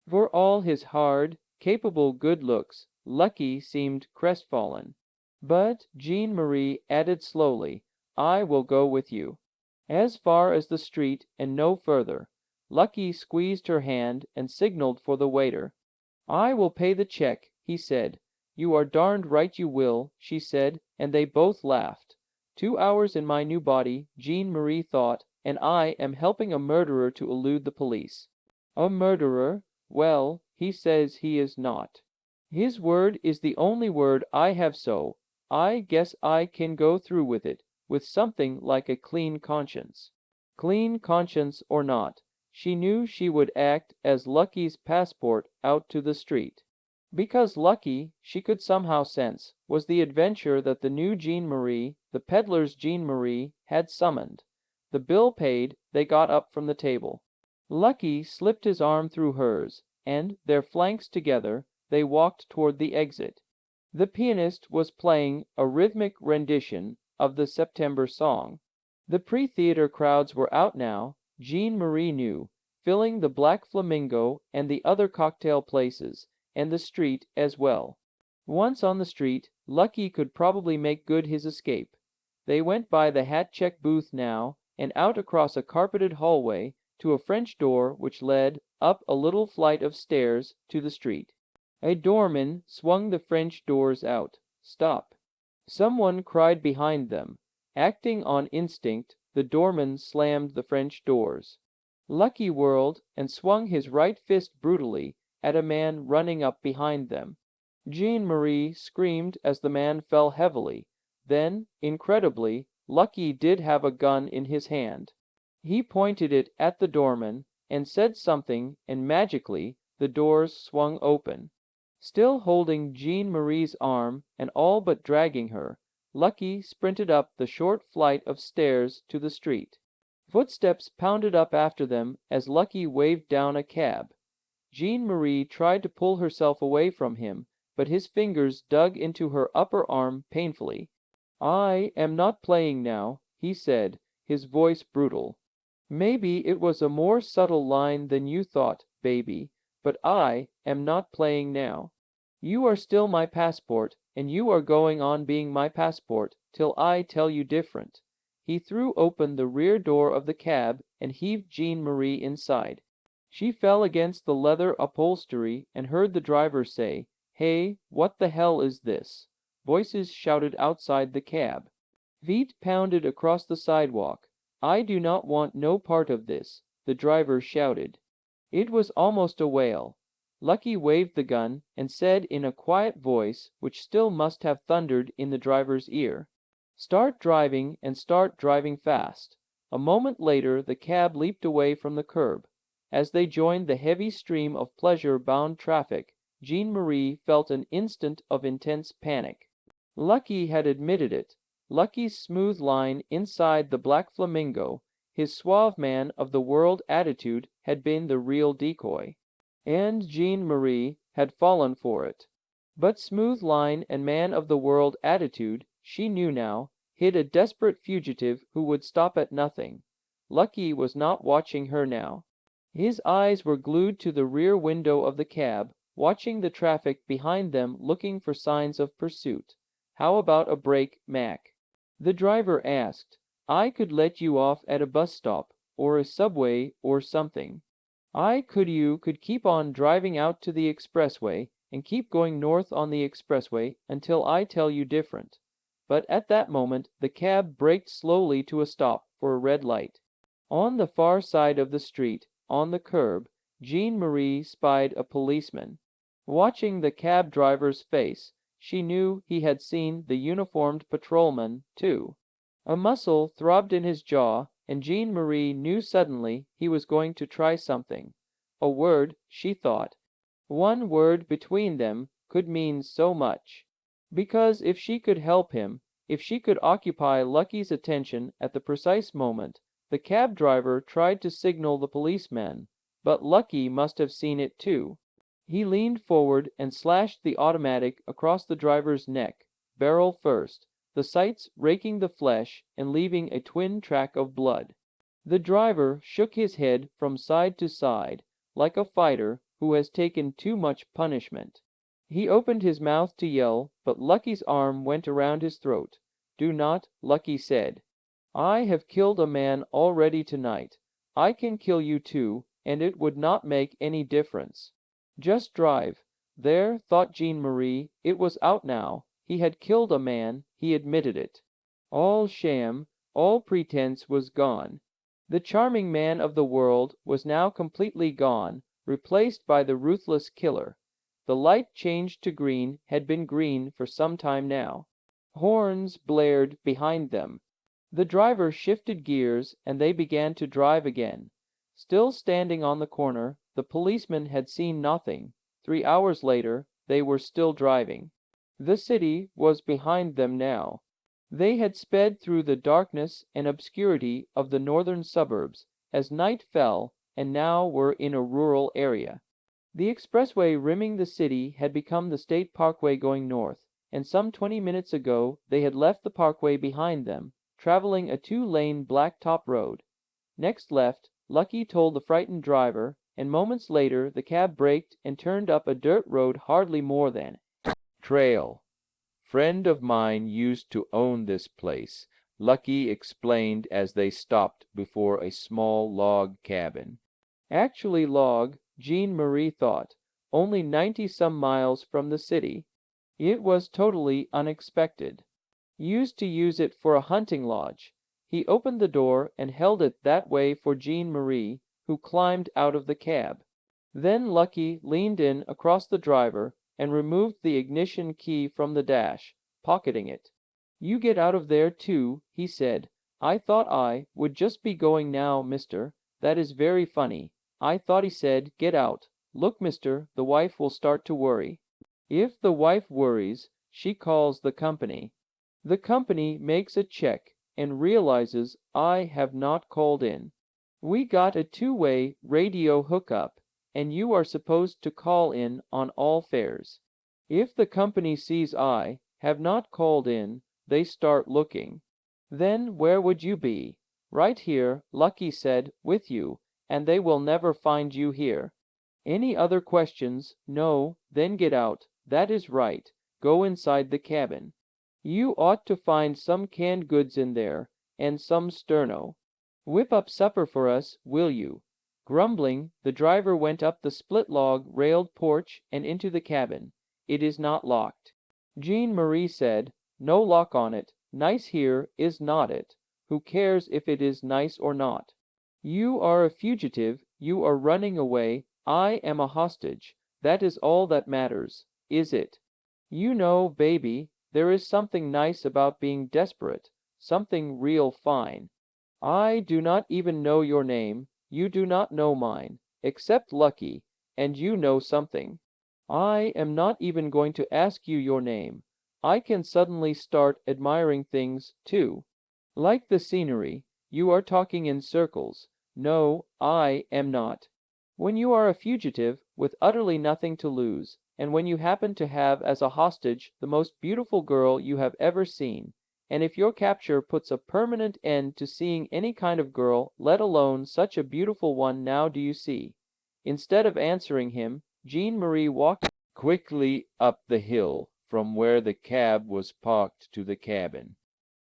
For all his hard, capable good looks, Lucky seemed crestfallen. But Jean Marie added slowly, "I will go with you. As far as the street and no further." Lucky squeezed her hand and signaled for the waiter. "I will pay the check," he said. "You are darned right you will," she said, and they both laughed. 2 hours in my new body, Jean Marie thought, and I am helping a murderer to elude the police. A murderer? Well, he says he is not. His word is the only word I have, so I guess I can go through with it, with something like a clean conscience. Clean conscience or not, she knew she would act as Lucky's passport out to the street. Because Lucky, she could somehow sense, was the adventure that the new Jean Marie, the peddler's Jean Marie, had summoned. The bill paid, they got up from the table. Lucky slipped his arm through hers, and, their flanks together, they walked toward the exit. The pianist was playing a rhythmic rendition of the September song. The pre-theater crowds were out now, Jean Marie knew, filling the Black Flamingo and the other cocktail places, and the street as well. Once on the street, Lucky could probably make good his escape. They went by the hat-check booth now, and out across a carpeted hallway to a French door which led up a little flight of stairs to the street. A doorman swung the French doors out. "Stop!" Someone cried behind them. Acting on instinct, the doorman slammed the French doors. Lucky whirled and swung his right fist brutally at a man running up behind them. Jean Marie screamed as the man fell heavily. Then, incredibly, Lucky did have a gun in his hand. He pointed it at the doorman and said something, and magically the doors swung open. Still holding Jean Marie's arm and all but dragging her, Lucky sprinted up the short flight of stairs to the street. Footsteps pounded up after them as Lucky waved down a cab. Jean Marie tried to pull herself away from him, but his fingers dug into her upper arm painfully. "I am not playing now," he said, his voice brutal. "Maybe it was a more subtle line than you thought, baby, but I am not playing now. You are still my passport, and you are going on being my passport till I tell you different." He threw open the rear door of the cab and heaved Jean Marie inside. She fell against the leather upholstery and heard the driver say, "Hey, what the hell is this?" Voices shouted outside the cab. Feet pounded across the sidewalk. "I do not want no part of this," the driver shouted. It was almost a wail. Lucky waved the gun and said in a quiet voice, which still must have thundered in the driver's ear, "Start driving, and start driving fast." A moment later the cab leaped away from the curb. As they joined the heavy stream of pleasure-bound traffic, Jean Marie felt an instant of intense panic. Lucky had admitted it. Lucky's smooth line inside the Black Flamingo, his suave man of the world attitude, had been the real decoy. And Jean Marie had fallen for it. But smooth line and man of the world attitude, she knew now, hid a desperate fugitive who would stop at nothing. Lucky was not watching her now. His eyes were glued to the rear window of the cab, watching the traffic behind them, looking for signs of pursuit. "How about a break, Mac?" The driver asked. "I could let you off at a bus stop, or a subway, or something." You could keep on driving out to the expressway and keep going north on the expressway until I tell you different." But at that moment the cab braked slowly to a stop for a red light. On the far side of the street, on the curb, Jean Marie spied a policeman. Watching the cab driver's face, she knew he had seen the uniformed patrolman, too. A muscle throbbed in his jaw, and Jean Marie knew suddenly he was going to try something. A word, she thought. One word between them could mean so much. Because if she could help him, if she could occupy Lucky's attention at the precise moment, the cab driver tried to signal the policeman, but Lucky must have seen it too. He leaned forward and slashed the automatic across the driver's neck, barrel first, the sights raking the flesh and leaving a twin track of blood. The driver shook his head from side to side, like a fighter who has taken too much punishment. He opened his mouth to yell, but Lucky's arm went around his throat. "Do not," Lucky said. "I have killed a man already tonight. I can kill you too, and it would not make any difference. Just drive." There, thought Jean Marie, it was out now. He had killed a man, he admitted it. All sham, all pretense was gone. The charming man of the world was now completely gone, replaced by the ruthless killer. The light changed to green, had been green for some time now. Horns blared behind them. The driver shifted gears, and they began to drive again. Still standing on the corner, the policeman had seen nothing. 3 hours later, they were still driving. The city was behind them now. They had sped through the darkness and obscurity of the northern suburbs, as night fell, and now were in a rural area. The expressway rimming the city had become the state parkway going north, and some 20 minutes ago they had left the parkway behind them, traveling a 2-lane blacktop road. Next left, Lucky told the frightened driver, and moments later the cab braked and turned up a dirt road hardly more than trail. "Friend of mine used to own this place," Lucky explained as they stopped before a small log cabin. Actually log, Jean Marie thought, only 90-some miles from the city. It was totally unexpected. Used to use it for a hunting lodge. He opened the door and held it that way for Jean Marie, who climbed out of the cab. Then Lucky leaned in across the driver and removed the ignition key from the dash, pocketing it. "You get out of there, too," he said. "I thought I would just be going now, mister. That is very funny. I thought he said, 'Get out.' Look, mister, the wife will start to worry. If the wife worries, she calls the company. The company makes a check and realizes I have not called in. We got a 2-way radio hookup, and you are supposed to call in on all fares. If the company sees I have not called in, they start looking. Then where would you be? Right here, Lucky said, with you, and they will never find you here. Any other questions? No, then get out. That is right. Go inside the cabin. You ought to find some canned goods in there, and some sterno. Whip up supper for us, will you?" Grumbling, the driver went up the split-log railed porch and into the cabin. "It is not locked." Jean Marie said, "No lock on it. Nice here, is not it? Who cares if it is nice or not? You are a fugitive, you are running away, I am a hostage. That is all that matters, is it? You know, baby, there is something nice about being desperate, something real fine. I do not even know your name, you do not know mine, except Lucky, and you know something. I am not even going to ask you your name. I can suddenly start admiring things, too. Like the scenery, you are talking in circles. No, I am not. When you are a fugitive, with utterly nothing to lose, and when you happen to have as a hostage the most beautiful girl you have ever seen, and if your capture puts a permanent end to seeing any kind of girl, let alone such a beautiful one, now do you see?" Instead of answering him, Jean Marie walked quickly up the hill from where the cab was parked to the cabin.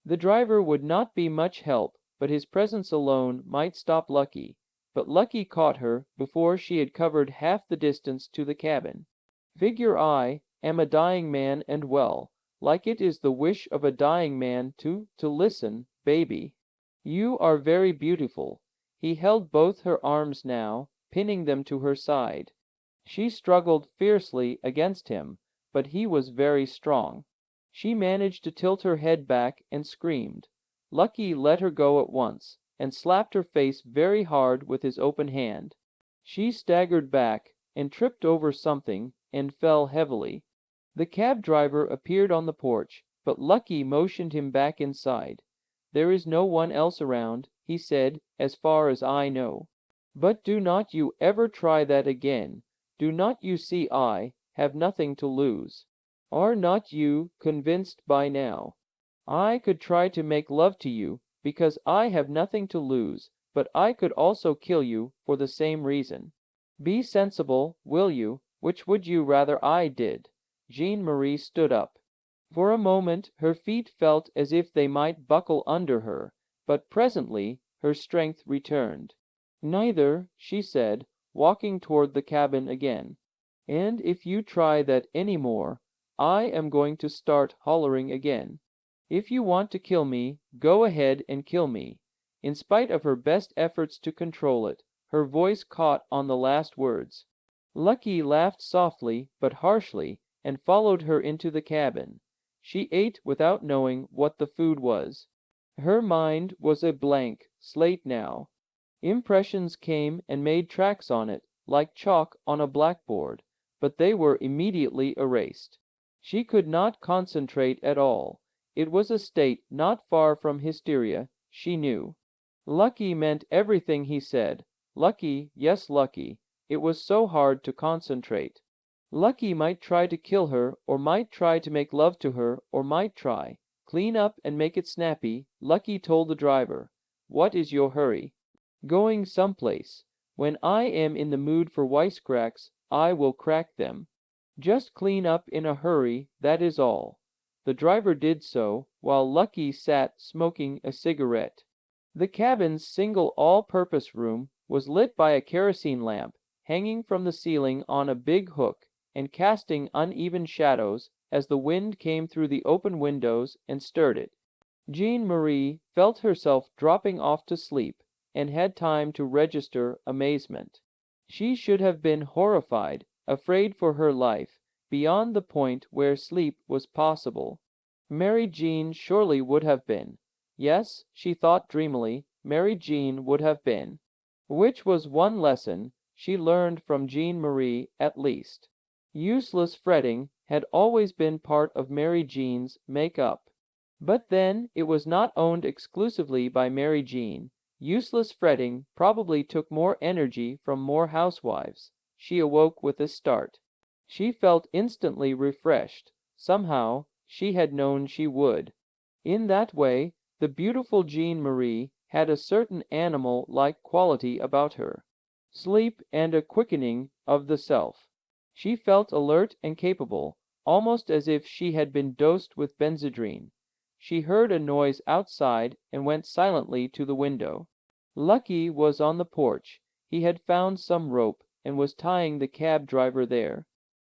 The driver would not be much help, but his presence alone might stop Lucky. but Lucky caught her before she had covered half the distance to the cabin. Figure I am a dying man and well, like it is the wish of a dying man to listen, baby. You are very beautiful. He held both her arms now, pinning them to her side. She struggled fiercely against him, but he was very strong. She managed to tilt her head back and screamed. Lucky let her go at once, and slapped her face very hard with his open hand. She staggered back, and tripped over something, and fell heavily. The cab driver appeared on the porch, but Lucky motioned him back inside. "There is no one else around," he said, "as far as I know. But do not you ever try that again. Do not you see I have nothing to lose? Are not you convinced by now? I could try to make love to you, because I have nothing to lose, but I could also kill you for the same reason. Be sensible, will you? Which would you rather I did?" Jean Marie stood up. For a moment her feet felt as if they might buckle under her, but presently her strength returned. "Neither," she said, walking toward the cabin again. "And if you try that any more, I am going to start hollering again. If you want to kill me, go ahead and kill me." In spite of her best efforts to control it, her voice caught on the last words. Lucky laughed softly but harshly, and followed her into the cabin. She ate without knowing what the food was. Her mind was a blank slate now. Impressions came and made tracks on it, like chalk on a blackboard, but they were immediately erased. She could not concentrate at all. It was a state not far from hysteria, she knew. Lucky meant everything he said. Lucky, yes, Lucky. It was so hard to concentrate. Lucky might try to kill her, or might try to make love to her, or might try. "Clean up and make it snappy," Lucky told the driver. "What is your hurry?" "Going someplace. When I am in the mood for wisecracks, I will crack them. Just clean up in a hurry, that is all." The driver did so, while Lucky sat smoking a cigarette. The cabin's single all-purpose room was lit by a kerosene lamp, hanging from the ceiling on a big hook, and casting uneven shadows as the wind came through the open windows and stirred it. Jean Marie felt herself dropping off to sleep, and had time to register amazement. She should have been horrified, afraid for her life, beyond the point where sleep was possible. Mary Jean surely would have been. Yes, she thought dreamily, Mary Jean would have been. Which was one lesson she learned from Jean Marie at least. Useless fretting had always been part of Mary Jean's make-up. But then it was not owned exclusively by Mary Jean. Useless fretting probably took more energy from more housewives. She awoke with a start. She felt instantly refreshed. Somehow, she had known she would. In that way, the beautiful Jean Marie had a certain animal-like quality about her. Sleep and a quickening of the self. She felt alert and capable, almost as if she had been dosed with benzedrine. She heard a noise outside and went silently to the window. Lucky was on the porch. He had found some rope and was tying the cab driver there.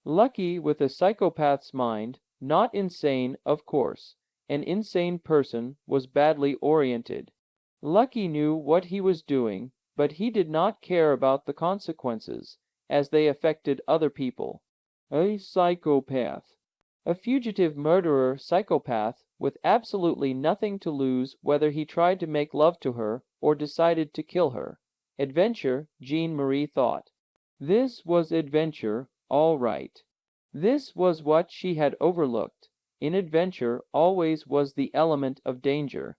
Lucky, with a psychopath's mind, not insane, of course. An insane person was badly oriented. Lucky knew what he was doing, but he did not care about the consequences, as they affected other people. A psychopath. A fugitive murderer psychopath with absolutely nothing to lose whether he tried to make love to her or decided to kill her. Adventure, Jean Marie thought. This was adventure, all right. This was what she had overlooked. In adventure always was the element of danger.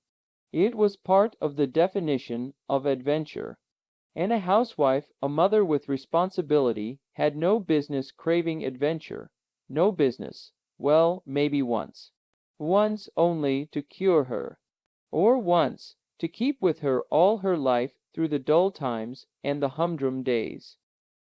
It was part of the definition of adventure. And a housewife, a mother with responsibility, had no business craving adventure. No business. Well, maybe once. Once only to cure her. Or once to keep with her all her life through the dull times and the humdrum days.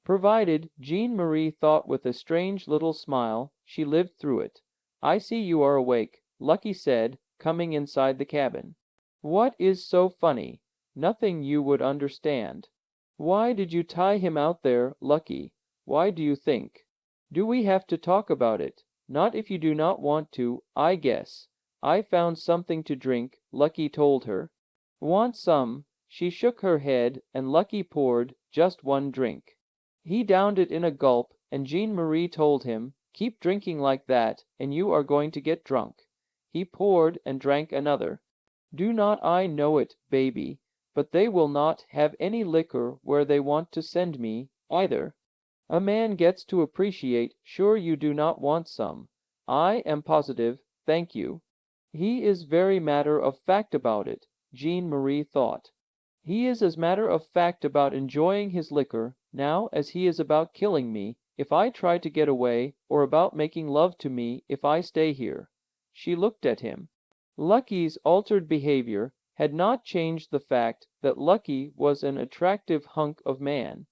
Provided, Jean Marie thought with a strange little smile, she lived through it. "I see you are awake," Lucky said, coming inside the cabin. "What is so funny?" "Nothing you would understand." Why did you tie him out there, Lucky? Why do you think? Do we have to talk about it? Not if you do not want to, I guess. I found something to drink, Lucky told her. Want some? She shook her head, and Lucky poured just one drink. He downed it in a gulp, and Jean Marie told him, "Keep drinking like that, and you are going to get drunk." He poured and drank another. Do not I know it, baby? But they will not have any liquor where they want to send me, either. A man gets to appreciate, sure you do not want some. I am positive, thank you. He is very matter of fact about it, Jean Marie thought. He is as matter of fact about enjoying his liquor now as he is about killing me if I try to get away, or about making love to me if I stay here. She looked at him. Lucky's altered behavior had not changed the fact that Lucky was an attractive hunk of man.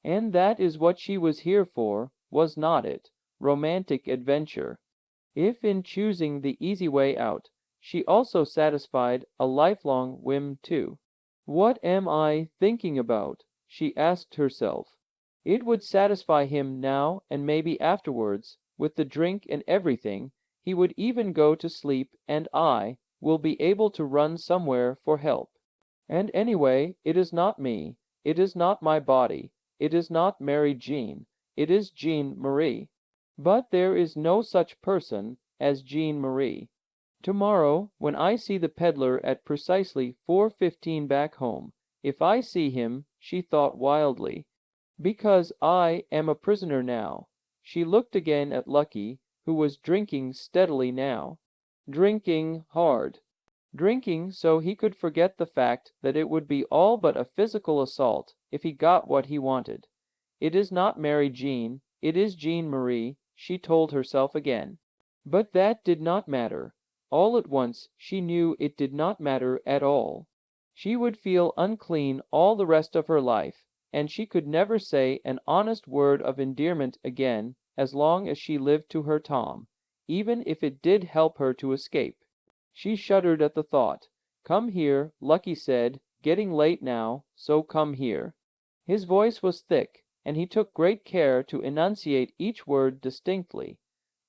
And that is what she was here for, was not it? Romantic adventure. If in choosing the easy way out, she also satisfied a lifelong whim too. What am I thinking about? She asked herself. It would satisfy him now, and maybe afterwards, with the drink and everything, he would even go to sleep, and I will be able to run somewhere for help. And anyway, it is not me, it is not my body, it is not Mary Jean, it is Jean Marie. But there is no such person as Jean Marie. Tomorrow, when I see the peddler at precisely 4:15 back home, if I see him, she thought wildly, because I am a prisoner now. She looked again at Lucky, who was drinking steadily now. Drinking hard. Drinking so he could forget the fact that it would be all but a physical assault if he got what he wanted. It is not Mary Jean, it is Jean Marie, she told herself again. But that did not matter. All at once she knew it did not matter at all. She would feel unclean all the rest of her life, and she could never say an honest word of endearment again as long as she lived to her Tom, even if it did help her to escape. She shuddered at the thought. "Come here," Lucky said, "getting late now, so come here." His voice was thick, and he took great care to enunciate each word distinctly.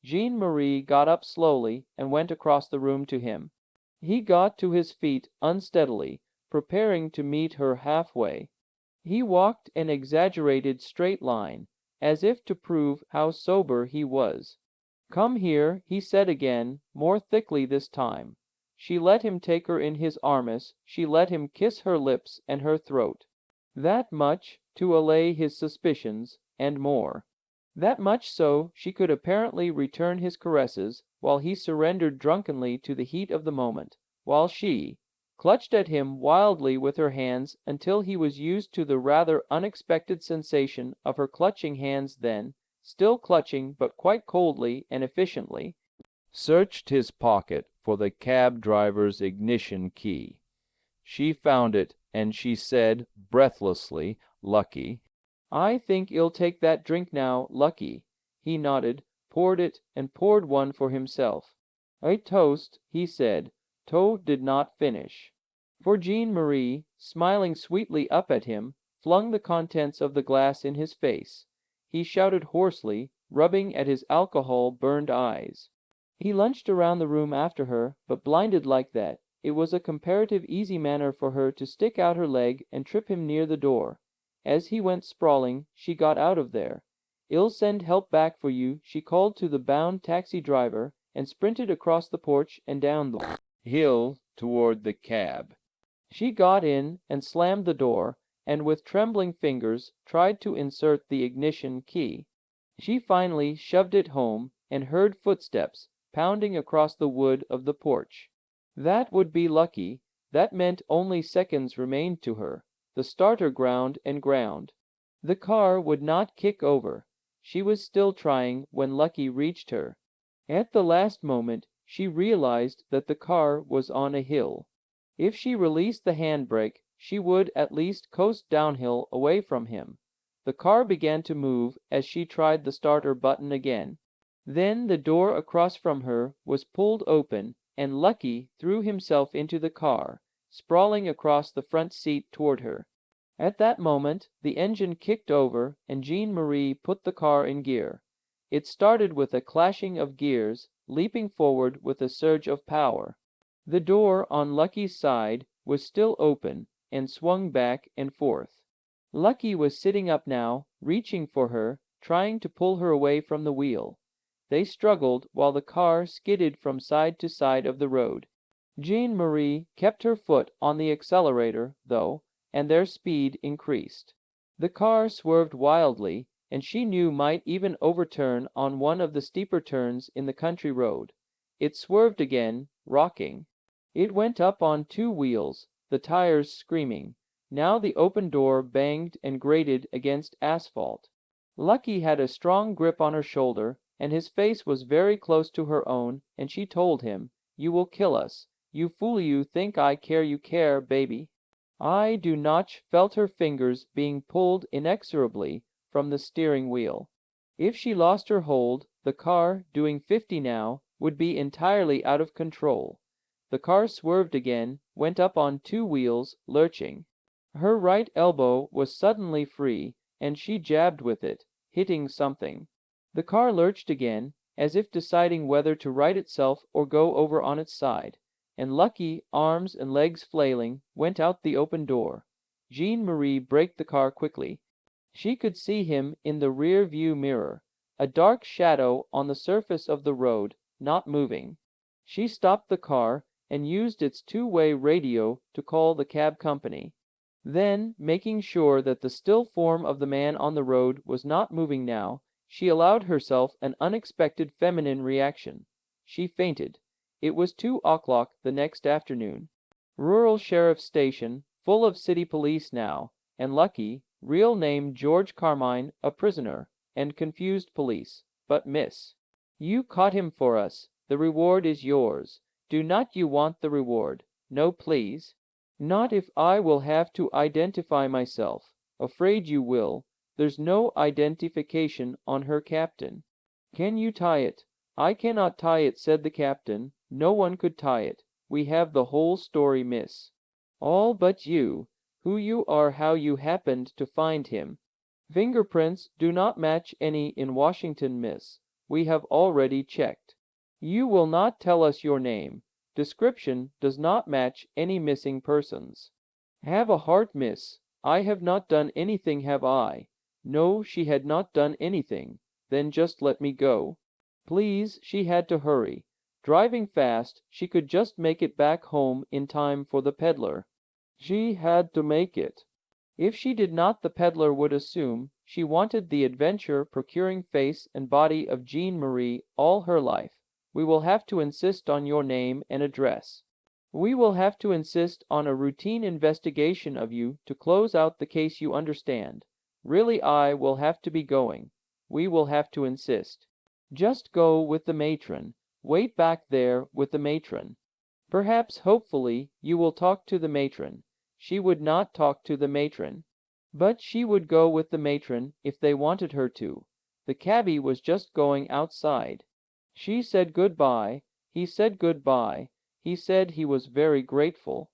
Jean Marie got up slowly and went across the room to him. He got to his feet unsteadily, preparing to meet her halfway. He walked an exaggerated straight line, as if to prove how sober he was. "Come here," he said again, more thickly this time. She let him take her in his arms, she let him kiss her lips and her throat. That much to allay his suspicions, and more. That much so she could apparently return his caresses, while he surrendered drunkenly to the heat of the moment, while she clutched at him wildly with her hands until he was used to the rather unexpected sensation of her clutching hands, then, still clutching but quite coldly and efficiently, searched his pocket for the cab driver's ignition key. She found it, and she said, breathlessly, "Lucky." "I think you'll take that drink now, Lucky." He nodded, poured it, and poured one for himself. "A toast," he said. Toad did not finish. For Jean Marie, smiling sweetly up at him, flung the contents of the glass in his face. He shouted hoarsely, rubbing at his alcohol-burned eyes. He lunched around the room after her, but blinded like that, it was a comparative easy matter for her to stick out her leg and trip him near the door. As he went sprawling, she got out of there. "I'll send help back for you," she called to the bound taxi driver, and sprinted across the porch and down the hill toward the cab. She got in and slammed the door, and with trembling fingers tried to insert the ignition key. She finally shoved it home, and heard footsteps pounding across the wood of the porch. That would be Lucky. That meant only seconds remained to her. The starter ground and ground. The car would not kick over. She was still trying when Lucky reached her. At the last moment she realized that the car was on a hill. If she released the handbrake, she would at least coast downhill away from him. The car began to move as she tried the starter button again. Then the door across from her was pulled open, and Lucky threw himself into the car, sprawling across the front seat toward her. At that moment the engine kicked over, and Jean Marie put the car in gear. It started with a clashing of gears, leaping forward with a surge of power. The door on Lucky's side was still open, and swung back and forth. Lucky was sitting up now, reaching for her, trying to pull her away from the wheel. They struggled while the car skidded from side to side of the road. Jean Marie kept her foot on the accelerator, though, and their speed increased. The car swerved wildly, and she knew might even overturn on one of the steeper turns in the country road. It swerved again, rocking. It went up on two wheels, the tires screaming. Now the open door banged and grated against asphalt. Lucky had a strong grip on her shoulder, and his face was very close to her own, and she told him, "You will kill us. You fool, you think I care, you care, baby." I do not felt her fingers being pulled inexorably from the steering wheel. If she lost her hold, the car, doing 50 now, would be entirely out of control. The car swerved again, went up on two wheels, lurching. Her right elbow was suddenly free, and she jabbed with it, hitting something. The car lurched again, as if deciding whether to right itself or go over on its side, and Lucky, arms and legs flailing, went out the open door. Jean Marie braked the car quickly. She could see him in the rear view mirror, a dark shadow on the surface of the road, not moving. She stopped the car and used its two-way radio to call the cab company. Then, making sure that the still form of the man on the road was not moving now, she allowed herself an unexpected feminine reaction. She fainted. It was 2 o'clock the next afternoon. Rural sheriff's station, full of city police now, and Lucky, real name George Carmine, a prisoner, and confused police. But miss, you caught him for us. The reward is yours. Do not you want the reward? No, please. Not if I will have to identify myself. Afraid you will. There's no identification on her, captain. Can you tie it? I cannot tie it, said the captain. No one could tie it. We have the whole story, miss. All but you. Who you are, how you happened to find him. Fingerprints do not match any in Washington, miss. We have already checked. You will not tell us your name. Description does not match any missing persons. Have a heart, miss. I have not done anything, have I? No, she had not done anything. Then just let me go. Please, she had to hurry. Driving fast, she could just make it back home in time for the peddler. She had to make it. If she did not, the peddler would assume she wanted the adventure-procuring face and body of Jean Marie all her life. We will have to insist on your name and address. We will have to insist on a routine investigation of you to close out the case, you understand. Really, I will have to be going. We will have to insist. Just go with the matron. Wait back there with the matron. Perhaps, hopefully, you will talk to the matron. She would not talk to the matron. But she would go with the matron if they wanted her to. The cabby was just going outside. She said good-bye. He said good-bye. He said he was very grateful.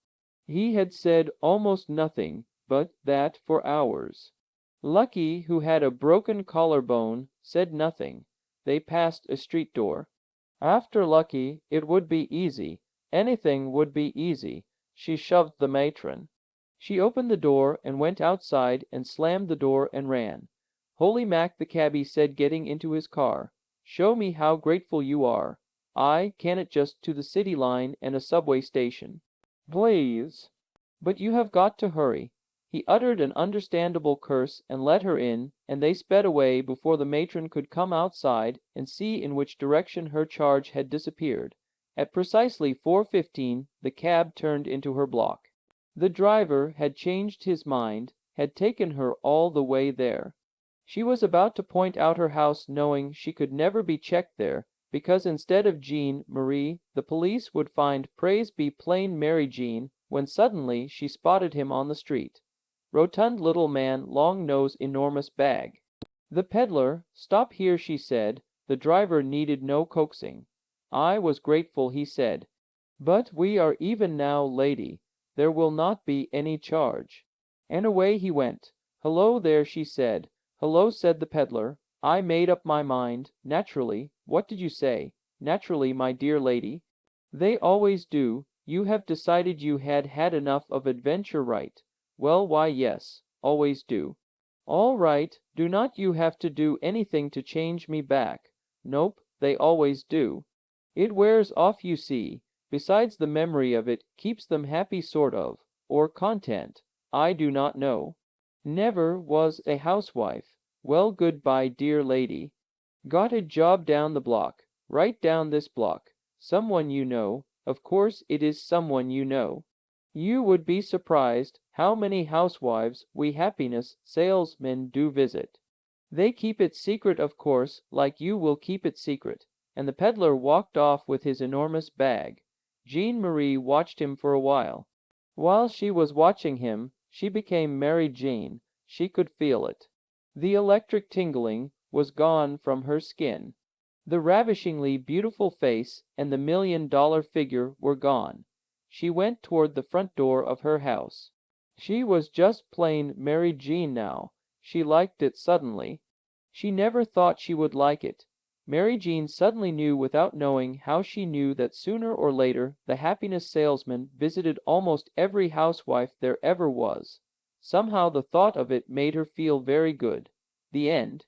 He had said almost nothing but that for hours. Lucky, who had a broken collarbone, said nothing. They passed a street door. After Lucky, it would be easy. Anything would be easy. She shoved the matron. She opened the door and went outside and slammed the door and ran. Holy Mac, the cabby said, getting into his car. Show me how grateful you are. I can it just to the city line and a subway station. Please. But you have got to hurry. He uttered an understandable curse and let her in, and they sped away before the matron could come outside and see in which direction her charge had disappeared. At precisely 4:15 the cab turned into her block. The driver had changed his mind, had taken her all the way there. She was about to point out her house, knowing she could never be checked there, because instead of Jean Marie, the police would find Praise be plain Mary Jean, when suddenly she spotted him on the street. Rotund little man, long nose, enormous bag. The peddler. Stop here, she said. The driver needed no coaxing. I was grateful, he said. But we are even now, lady. There will not be any charge. And away he went. "Hello there," she said. "Hello," said the peddler. "I made up my mind, naturally. What did you say?" "Naturally, my dear lady." "They always do. You have decided you had had enough of adventure, right? Well, why, yes, always do." "All right. Do not you have to do anything to change me back?" "Nope, they always do. It wears off, you see. Besides, the memory of it keeps them happy sort of, or content. I do not know. Never was a housewife. Well, good-bye, dear lady. Got a job down the block, right down this block. Someone you know. Of course it is someone you know. You would be surprised how many housewives we happiness salesmen do visit. They keep it secret, of course, like you will keep it secret." And the peddler walked off with his enormous bag. Jean Marie watched him for a while. While she was watching him, she became Mary Jane. She could feel it. The electric tingling was gone from her skin. The ravishingly beautiful face and the $1,000,000 figure were gone. She went toward the front door of her house. She was just plain Mary Jean now. She liked it suddenly. She never thought she would like it. Mary Jean suddenly knew without knowing how she knew that sooner or later the happiness salesman visited almost every housewife there ever was. Somehow the thought of it made her feel very good. The end.